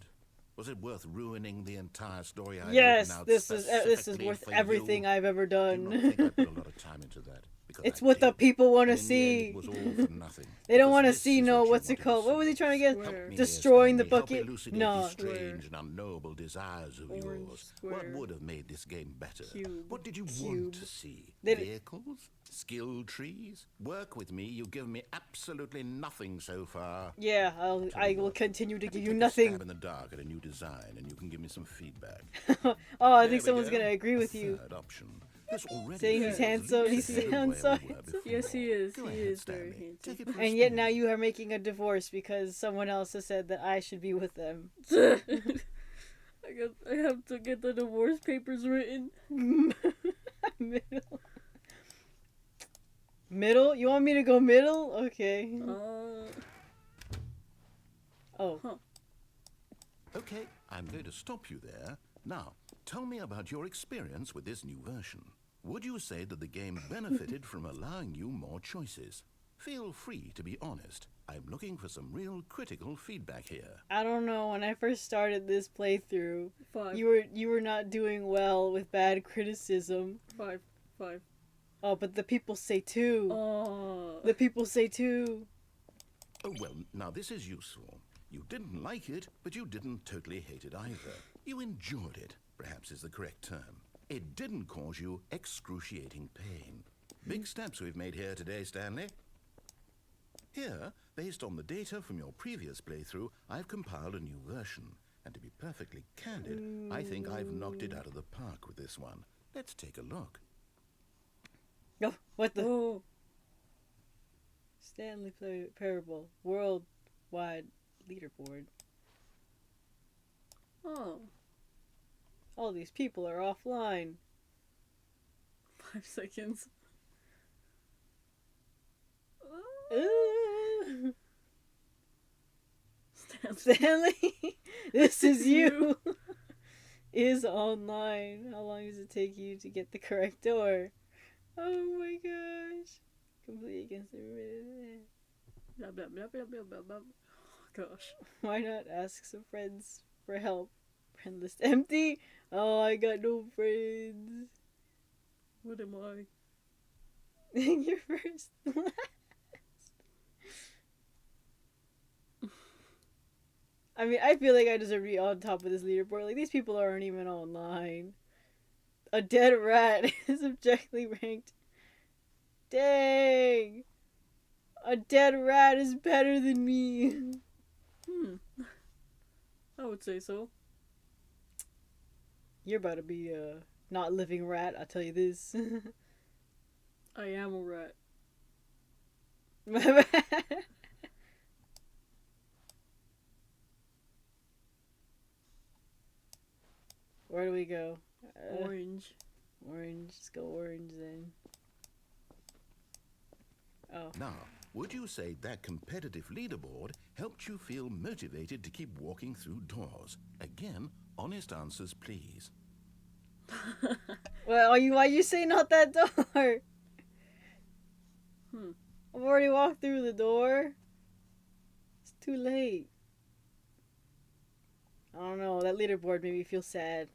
Was it worth ruining the entire story I'd Yes, written out this is specifically worth for everything you? I've ever Do not done. think I put a lot of time into that, because It's I what the did. people want to And in the end, see. it was all for nothing. They don't Because want to this see is no, what you what's it wanted to called? What see. was he trying to get? Square. Help me, Destroying the Stanley. bucket? Help elucidate No. these Square. strange and unknowable desires of Orange yours. square. What would have made this game better? Cube. What did you want Cube. to see? They- Vehicles? Skill trees? Work with me. You've given me absolutely nothing so far. Yeah, I will continue to give you nothing. Stab in the dark at a new design, and you can give me some feedback. Oh, I There think we someone's go. gonna agree with A you. third option. This already Saying he's feels handsome, leaps he ahead of sounds where so we were handsome. Yes, he before. is. Go He ahead, is very Stanley. handsome. Take it for a And yet spin. now you are making a divorce because someone else has said that I should be with them. I have to get the divorce papers written. Middle. Middle? You want me to go middle? Okay. Oh. Huh. Okay, I'm going to stop you there. Now, tell me about your experience with this new version. Would you say that the game benefited from allowing you more choices? Feel free to be honest. I'm looking for some real critical feedback here. I don't know. When I first started this playthrough, 5. you were not doing well with bad criticism. 5. Oh, but the people say 2. Oh. The people say 2. Oh, well, now this is useful. You didn't like it, but you didn't totally hate it either. You enjoyed it, perhaps is the correct term. It didn't cause you excruciating pain. Big steps we've made here today, Stanley. Here, based on the data from your previous playthrough, I've compiled a new version. And to be perfectly candid, I think I've knocked it out of the park with this one. Let's take a look. Oh, what the? Oh. Stanley Parable Worldwide Leaderboard. Oh. All these people are offline. 5 seconds. Stanley, this is you. Is online. How long does it take you to get the correct door? Oh my gosh. Complete against the... Blah, blah, blah, blah, blah, blah, blah. Gosh. Why not ask some friends for help? Friend list empty? Oh, I got no friends. What am I? You're first. I mean, I feel like I deserve to be on top of this leaderboard. Like, these people aren't even online. A dead rat is objectively ranked. Dang! A dead rat is better than me. I would say so. You're about to be a not living rat, I'll tell you this. I am a rat. Where do we go? Orange. Orange. Let's go orange then. Oh. Now, would you say that competitive leaderboard helped you feel motivated to keep walking through doors? Again, honest answers, please. Well, why you say not that door? I've already walked through the door. It's too late. I don't know, that leaderboard made me feel sad.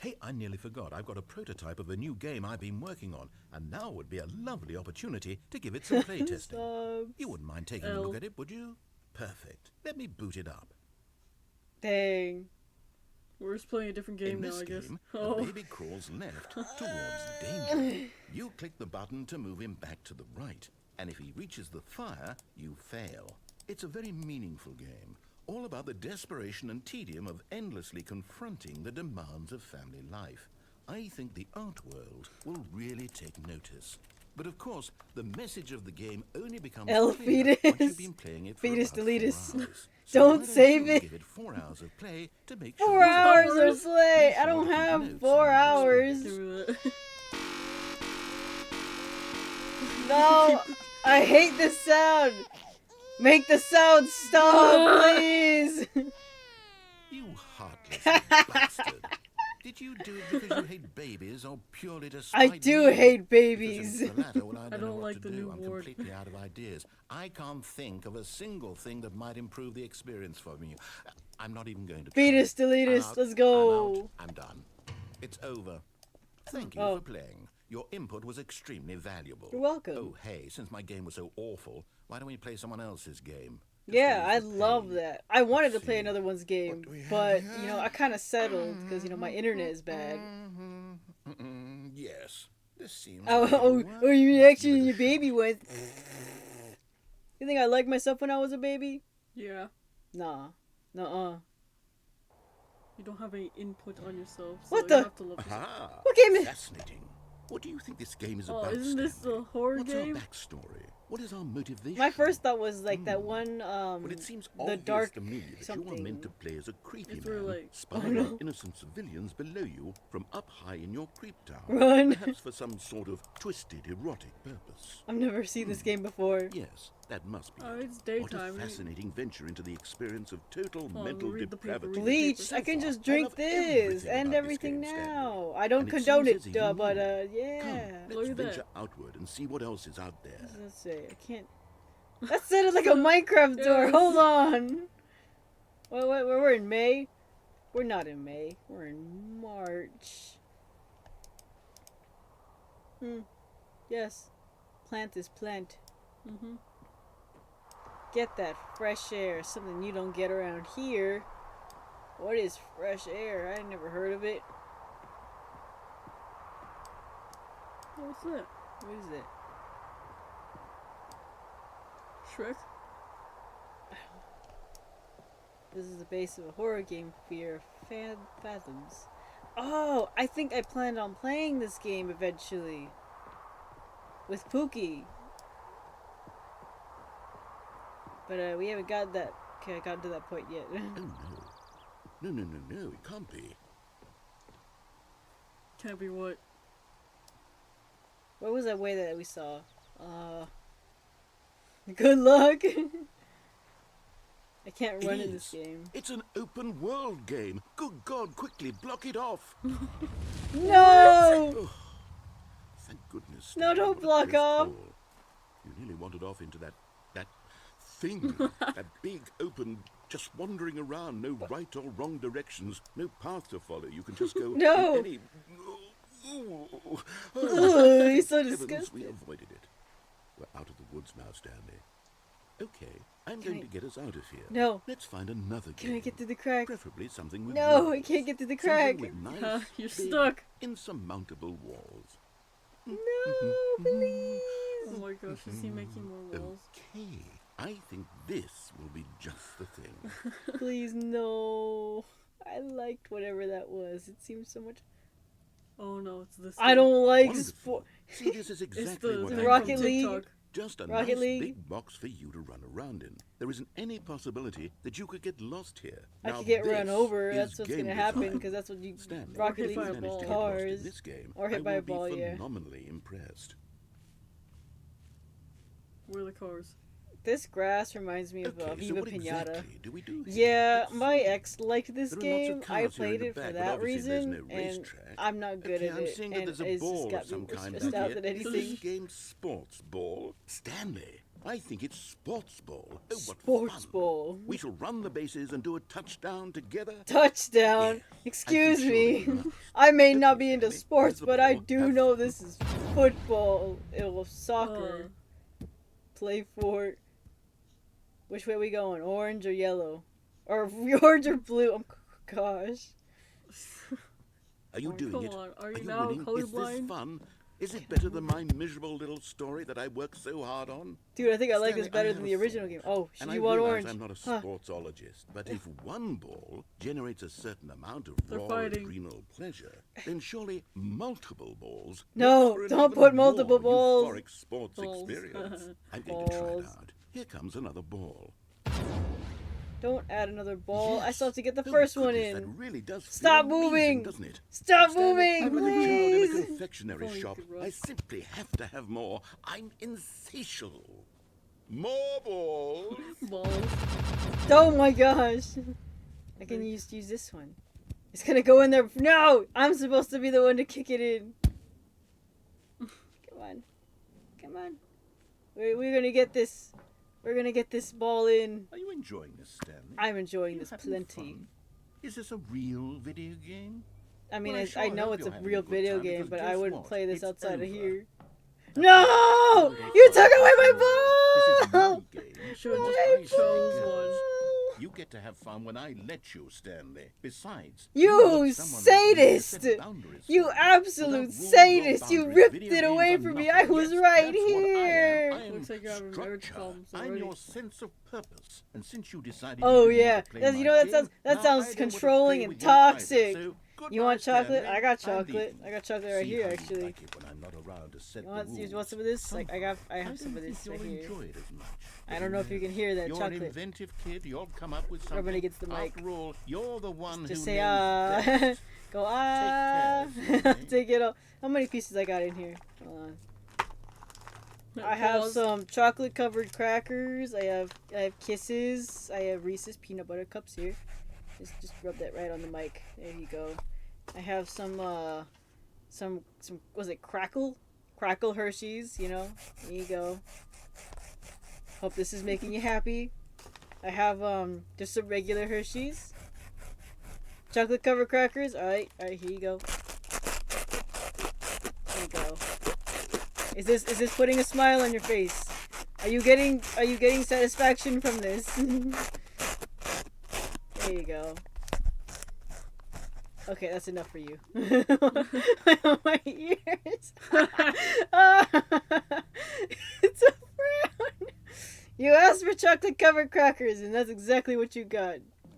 Hey, I nearly forgot. I've got a prototype of a new game I've been working on, and now would be a lovely opportunity to give it some playtesting. Subs. You wouldn't mind taking a look at it, would you? Perfect. Let me boot it up. Dang. We're just playing a different game In now, this I guess. game, Oh. the baby crawls left towards danger. You click the button to move him back to the right, and if he reaches the fire, you fail. It's a very meaningful game, all about the desperation and tedium of endlessly confronting the demands of family life. I think the art world will really take notice. But of course, the message of the game only becomes El clear once fetus. you've been playing it for Fetus about deletus. 4 hours. Don't why save you it. Give it 4 hours of play to make 4 sure it's hours accurate. of play. Be I sure don't to keep have notes 4 on your hours. Through the- No, I hate this sound. Make the sound stop, please. You heartless bastard. Did you do it because you hate babies or purely to spite I do me? hate Because babies. if it's the latter, well, I don't know don't what like to the do. new I'm ward. completely out of ideas. I can't think of a single thing that might improve the experience for me. I'm not even going to try. Fetus I'm deletus. out. Let's go. I'm out. I'm done. It's over. Thank you Oh. for playing. Your input was extremely valuable. You're welcome. Oh, hey, since my game was so awful, why don't we play someone else's game? Just Yeah, I ease the love pain. that. I wanted to Let's play see. another one's game, What do we have but, here? you know, I kind of settled because, you know, my internet is bad. Yes, this seems. Oh, like it'll oh, work. oh, you Let's actually give it a your baby shot. went. You think I liked myself when I was a baby? Yeah. Nah. Nuh-uh. You don't have any input on yourself, so What you the- have to love yourself. Aha! What game is- Fascinating. What do you think this game is Oh, about? isn't this Stanley? a horror What's game? our backstory? What is our motivation? My first thought was like that one, Well, it seems the obvious dark to me that you are something. meant to play as a creepy It's man, really like- spying Oh, on no. innocent civilians below you from up high in your creep tower. Run. Perhaps for some sort of twisted, erotic purpose. I've never seen this game before. Yes, that must be Oh, it. it's What a daytime. fascinating venture into the experience of total Oh, mental read the paper, depravity. read the Bleach. So I can far, just I drink love this everything and about this everything game, Stanley. now. I don't And it condone seems it, as if you but know. yeah. Come, Look let's at that. venture outward and see what else is out there. Let's say I can't. That sounded like a Minecraft door. Yes. Hold on. We're in May. We're not in May. We're in March. Yes. Plant is plant. Mm-hmm. Get that fresh air. Something you don't get around here. What is fresh air? I never heard of it. What's that? What is it? Shrek? This is the base of a horror game, Fear of Fathoms. Oh, I think I planned on playing this game eventually. With Pookie. But we haven't got that. Okay, gotten to that point yet. Oh no. No, it can't be. Can't be what? What was that way that we saw? Good luck! I can't run in this is. game. It's an open world game. Good God, quickly block it off. No! Oh, thank goodness. No, Stanley, don't what a block close off. call. You nearly wandered off into that thing. That big open, just wandering around, no right or wrong directions, no path to follow. You can just go No. in any. Oh, Ugh, he's so heavens, we disgusting. avoided it. We're out of the woods now, Stanley. Okay, I'm Can going I- to get us out of here. No. Let's find another Can I game. get through the crack? Preferably something with No, walls. I can't get through the Something crack. with nice, You're big, stuck. insurmountable walls. No, please. Oh my gosh, is he making more walls? Okay, I think this will be just the thing. Please, no. I liked whatever that was. It seemed so much. Oh no, it's this. I don't like Wonderful. sport. See, this is It's exactly the what thing I Rocket from League. TikTok. Just a Rocket nice League. big box for you to run around in. There isn't any possibility that you could get lost here. I Now could get run this over. is That's what's game gonna happen design. because that's what you. Stanley, Rocket Or if hit you by a manage to ball. get lost Cars. in this game, Or hit I by a will ball, be yeah. phenomenally impressed. Where are the cars? This grass reminds me of Okay, so Viva what Pinata. exactly do we do here? Yeah, Let's my see. ex liked this There are lots of game. I cars here in played the it for back, but that obviously there's reason, no and racetrack. I'm not good Okay, at I'm it. seeing And that there's a it's ball just of got some me kind stressed back out here. than Is anything. this game sports ball? Stanley, I think it's sports ball. Oh, what Sports fun. ball. We shall run the bases and do a touchdown together. Touchdown. Yeah, Excuse I think me. surely we must. I may Okay, not be into Stanley, sports, here's the but I ball. do Have know fun. this is football. It was soccer. Play for. Which way we going? Orange or yellow? Or orange or blue? Oh gosh. Are you doing Come it? on, are Are you you now winning? Is this colorblind? fun? Is it better than my miserable little story that I worked so hard on? Dude, I think I like this Stanley, better I than have the a original thought. game. Oh, And you I want realize orange? I'm not a Huh. sportsologist, but if one ball generates a certain amount of They're raw fighting. adrenal pleasure, then surely multiple balls No, make for an don't even put multiple more balls. euphoric sports Balls. experience. I'm going to try it Balls. out. Here comes another ball. Don't add another ball. I Yes. still have to get the Oh, first one goodness, in. That really does feel Stop amazing, moving. doesn't it? Stop Stanley, moving, I'm like a child in a please. confectionery Oh, you shop. could run. I simply have to have more. I'm insatiable. More balls. Balls. Oh my gosh. I can use this one. It's gonna go in there. No! I'm supposed to be the one to kick it in. Come on. Come on. We're gonna get this. We're gonna get this ball in. Are you enjoying this, Stanley? I'm enjoying You this having plenty. fun? Is this a real video game? I mean, Well, I sure know hope it's a you're having real a good video time, game, because but I guess wouldn't what? play this It's outside of over. here. That's No! right. You took away This my is my ball! game. You should have My just place chose begins. one. You get to have fun when I let you, Stanley. Besides, You need someone like me to sadist! set boundaries You for absolute Without rules or sadist! You boundaries, ripped video it games away are from me! nothing. I was Yes, right that's what here! I am Looks like you're having marriage structure. problems I'm already. your sense of purpose. And since you decided Oh you didn't yeah, want to play that's, my you know that game, sounds now I don't want to controlling play and with you either. toxic. So, You goodbye, want chocolate? Stanley. I got I'm chocolate. leaving. I got chocolate right See here how you actually. like it when I'm not around to set You the want rules. some of this? Like I have some of don't this think right you'll here. enjoy it as much. I don't know if you can hear that You're an chocolate inventive kid. You'll come up with something. rubbing against the mic. After all, you're the one Just who say knows best. go Take care, take it all. How many pieces I got in here? Hold on. I have Pause. some chocolate covered crackers. I have Kisses. I have Reese's peanut butter cups here. Just rub that right on the mic. There you go. I have some was it Crackle Hershey's, you know. There you go. Hope this is making you happy. I have just some regular Hershey's. Chocolate covered crackers. Alright, here you go. There you go. Is this putting a smile on your face? Are you getting satisfaction from this? There you go. Okay, that's enough for you. My ears. It's a frown. You asked for chocolate covered crackers, and that's exactly what you got.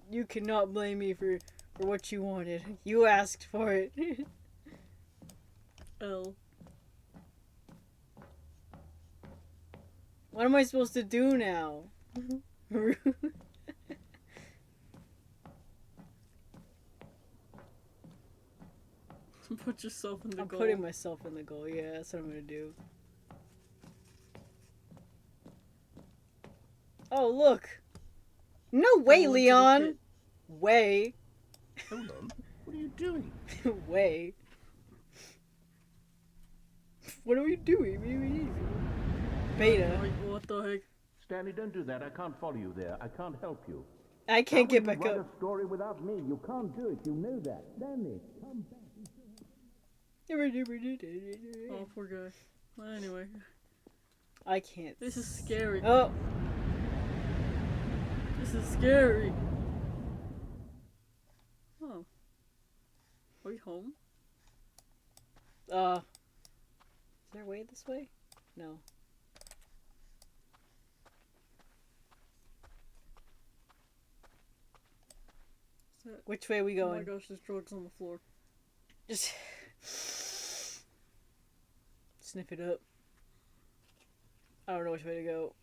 You cannot blame me for what you wanted. You asked for it. L. What am I supposed to do now? Put yourself in the I'm goal. putting myself in the goal. Yeah, that's what I'm gonna do. Oh, look. No way, into the Leon. pit. Way. Hold on. What are you doing? Way. What are we doing? What do we need? Beta. Like, what the heck? Stanley, don't do that. I can't follow you there. I can't help you. I can't get back write up. a story without me. You can't do it. You know that. Stanley, come back. Oh, poor guy. Well, anyway, I can't. this is scary. Oh, This is scary. Oh. Are we home? is there a way this way? No. Is that... Which way are we Oh my going? gosh, there's drugs on the floor. Just sniff it up. I don't know which way to go.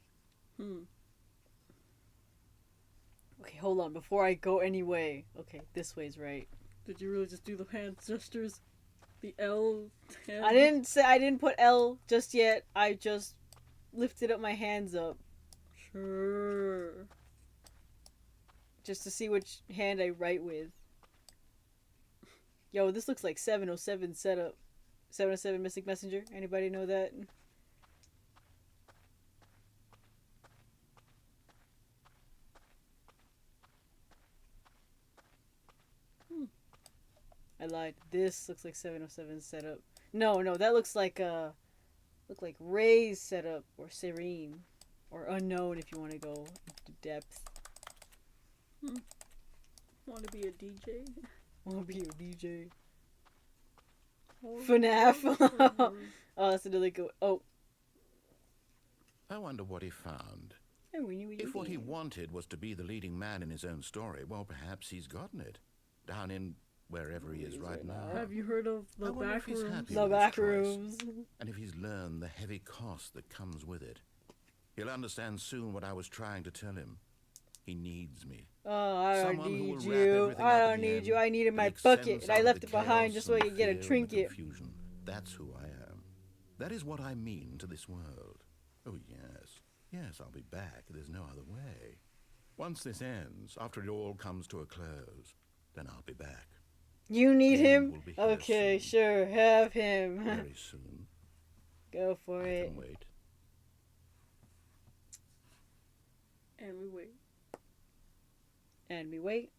Okay, hold on. Before I go any way. Okay, this way's right. Did you really just do the hand gestures? The L hand? I didn't put L just yet. I just lifted up my hands up Sure. just to see which hand I write with. Yo, this looks like 707 setup. 707 Mystic Messenger. Anybody know that? I lied. This looks like 707 setup. No, that looks like Ray's setup or Serene or Unknown if you want to go into depth. Want to be a DJ? Want to be a DJ? Oh, FNAF. Oh, that's another good. Oh, I wonder what he found. If what he wanted was to be the leading man in his own story, well, perhaps he's gotten it. Down in wherever he is right now. Have you heard of I the wonder if back he's rooms? happy The with his back choice, rooms. and if he's learned the heavy cost that comes with it. He'll understand soon what I was trying to tell him. He needs me. Oh, I don't Someone who will need wrap you. everything I up don't at the need end you. I needed and my make bucket, sense and I out of left the it behind chaos just so I and could get a fear and the trinket. confusion. That's who I am. That is what I mean to this world. Oh, yes. Yes, I'll be back. There's no other way. Once this ends, after it all comes to a close, then I'll be back. You need The end him? will be here Okay, soon. sure. Have him. Very soon. Go for I it. can wait. And we wait. And we wait.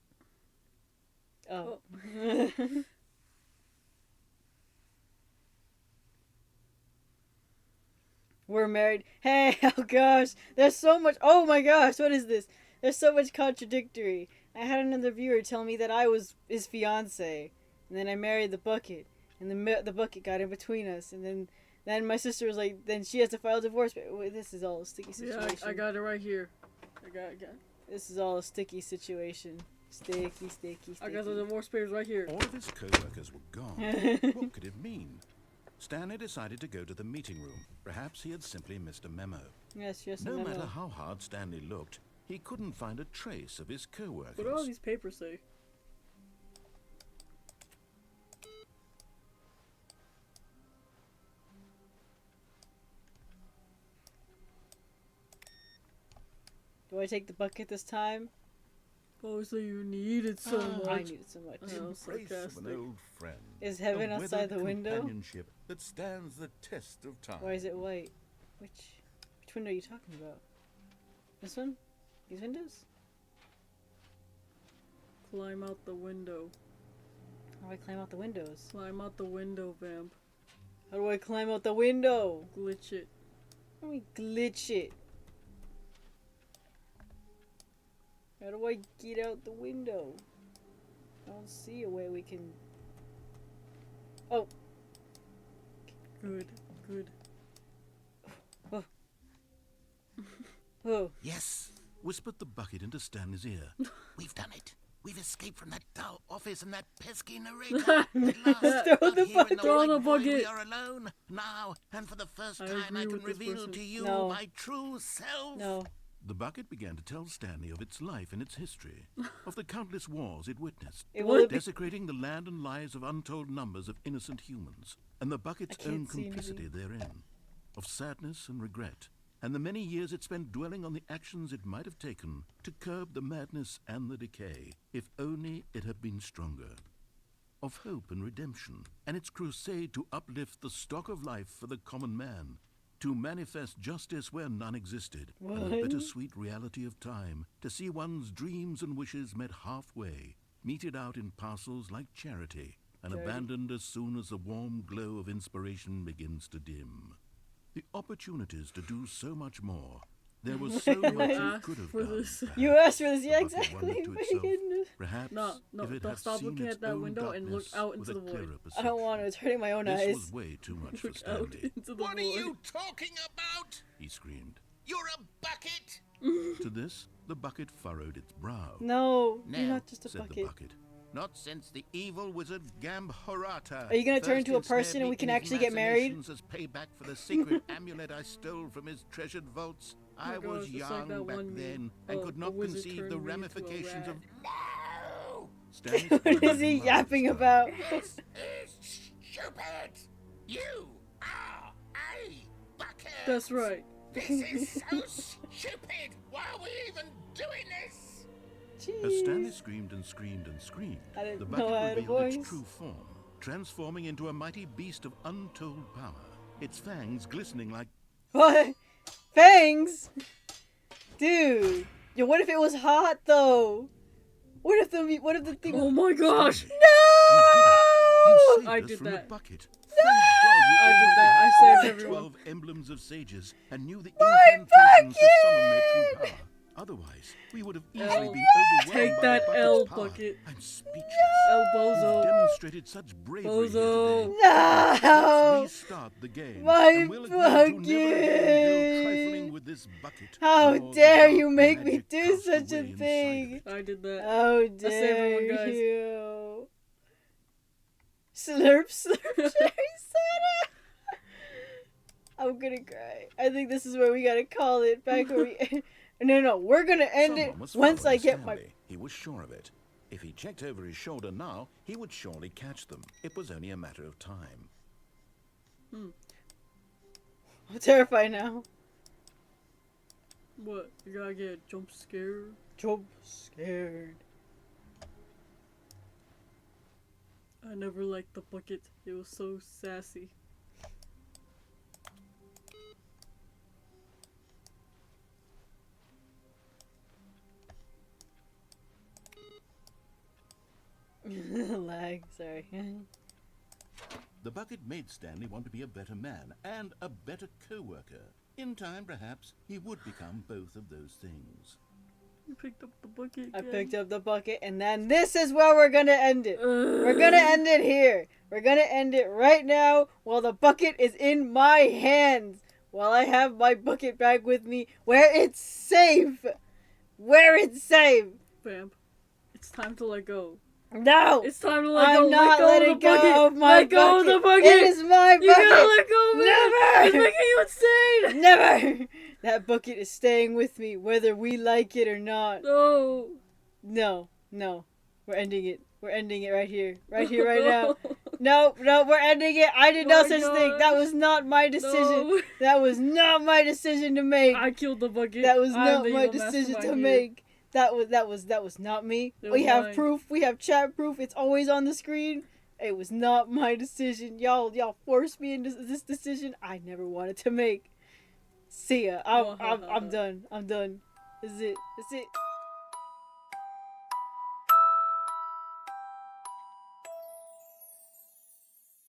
Oh. We're married. Hey, oh gosh, there's so much. Oh my gosh, what is this? There's so much contradictory. I had another viewer tell me that I was his fiance, and then I married the bucket, and the bucket got in between us, and then my sister was like, then she has to file divorce. Wait, this is all a sticky situation. Yeah, I got it right here. I got. This is all a sticky situation. Sticky. I got the divorce papers right here. All of his co-workers were gone. What could it mean? Stanley decided to go to the meeting room. Perhaps he had simply missed a memo. Yes, No a memo. matter how hard Stanley looked, he couldn't find a trace of his co-workers. What do all these papers say? Do I take the bucket this time? Obviously, you need it so much. I need it so much. I know, Embrace of sarcastic. an old friend. Is heaven A outside the weathered window? Companionship that stands the test of time. Why is it white? Which window are you talking about? This one? These windows? Climb out the window. How do I climb out the windows? Climb out the window, vamp. How do I climb out the window? Glitch it. How do we glitch it? How do I get out the window? I don't see a way we can... Oh! Good. Oh. Yes, whispered the bucket into Stanley's ear. We've done it. We've escaped from that dull office and that pesky narrator. At last, Throw out the here in bucket. Throw white the void, bucket. We are alone now, and for the first I time, I agree can with this reveal person. to you No. my true self. No. The bucket began to tell Stanley of its life and its history, of the countless wars it witnessed, desecrating the land and lives of untold numbers of innocent humans, and the bucket's I can't own see complicity therein, of sadness and regret, and the many years it spent dwelling on the actions it might have taken to curb the madness and the decay, if only it had been stronger, of hope and redemption, and its crusade to uplift the stock of life for the common man, to manifest justice where none existed, and the bittersweet reality of time, to see one's dreams and wishes met halfway, meted out in parcels like charity, and abandoned as soon as the warm glow of inspiration begins to dim. The opportunities to do so much more. There was so much it could have for done. this. You asked for this, yeah, The bucket exactly. wondered to My itself, goodness. perhaps No, if it had stop seen looking its at that own window and look darkness out into with a the void. clearer I don't want to. It's hurting my own This eyes. was way too much for Look out Stanley. into the What are void. you talking about? He screamed. You're a bucket. To this, the bucket furrowed its brow. No, No, you're not just a Said the bucket. bucket. Not since the evil wizard Gambhorata. Are you gonna turn first into a person ensnared and me we can in his actually get married? machinations as payback for the secret amulet I stole from his treasured vaults. my I gosh, was it's like young that back one meme. then and could The not wizard conceive turned the me into a ramifications of. rat. No! Stanley What is he yapping about? This is stupid! You are a bucket! That's right. This is so stupid! Why are we even doing this? As Stanley Jeez. screamed and screamed and screamed, I didn't the know I had bucket a revealed its voice. true form, transforming into a mighty beast of untold power, its fangs glistening like... What? Fangs? Dude. Yo, what if it was hot though? What if the thing? Oh my gosh! You No! saved I us did from that. the bucket. Thank God you I did that. I already saved had everyone. 12 emblems of sages and knew the My incantations to summon their true bucket! power. Otherwise, we would have easily L. been overwhelmed Take by that the L, bucket's power. bucket. I'm speechless. El You've Bozo. demonstrated such bravery here Bozo. today. No! Let's restart the game. My and we'll agree to never again go bucket! trifling with this bucket. How nor the dare dark you make me magic do cast such away a inside thing? of it. I did that. How saved everyone, dare guys. you? Slurp, slurp, cherry soda. I'm gonna cry. I think this is where we gotta call it. Back where we. No, we're gonna end it Someone was once I following get my. Stanley. He was sure of it. If he checked over his shoulder now, he would surely catch them. It was only a matter of time. I'm terrified now. What? You gotta get jump scared? Jump scared. I never liked the bucket. It was so sassy. Lag, sorry. The bucket made Stanley want to be a better man and a better co-worker. In time, perhaps, he would become both of those things. You picked up the bucket. I again. picked up the bucket, and then this is where we're gonna end it. We're gonna end it here. We're gonna end it right now while the bucket is in my hands. While I have my bucket bag with me, where it's safe. Where it's safe. Vamp, it's time to let go. No! It's time to let go. I'm not let go letting of the bucket. go of my let go of the bucket. It is my bucket. You gotta let go of it. Never! It's making you insane. Never! That bucket is staying with me, whether we like it or not. No. No. We're ending it. We're ending it right here. Right here, right now. No, we're ending it. I did no such thing. That was not my decision. No. That was not my decision to make. I killed the bucket. That was I'm not the my evil decision to mastermind here. make. That was not me. It We was have mine. proof. We have chat proof. It's always on the screen. It was not my decision. Y'all forced me into this decision I never wanted to make. See ya. I'm done. I'm done. This is it. That's it.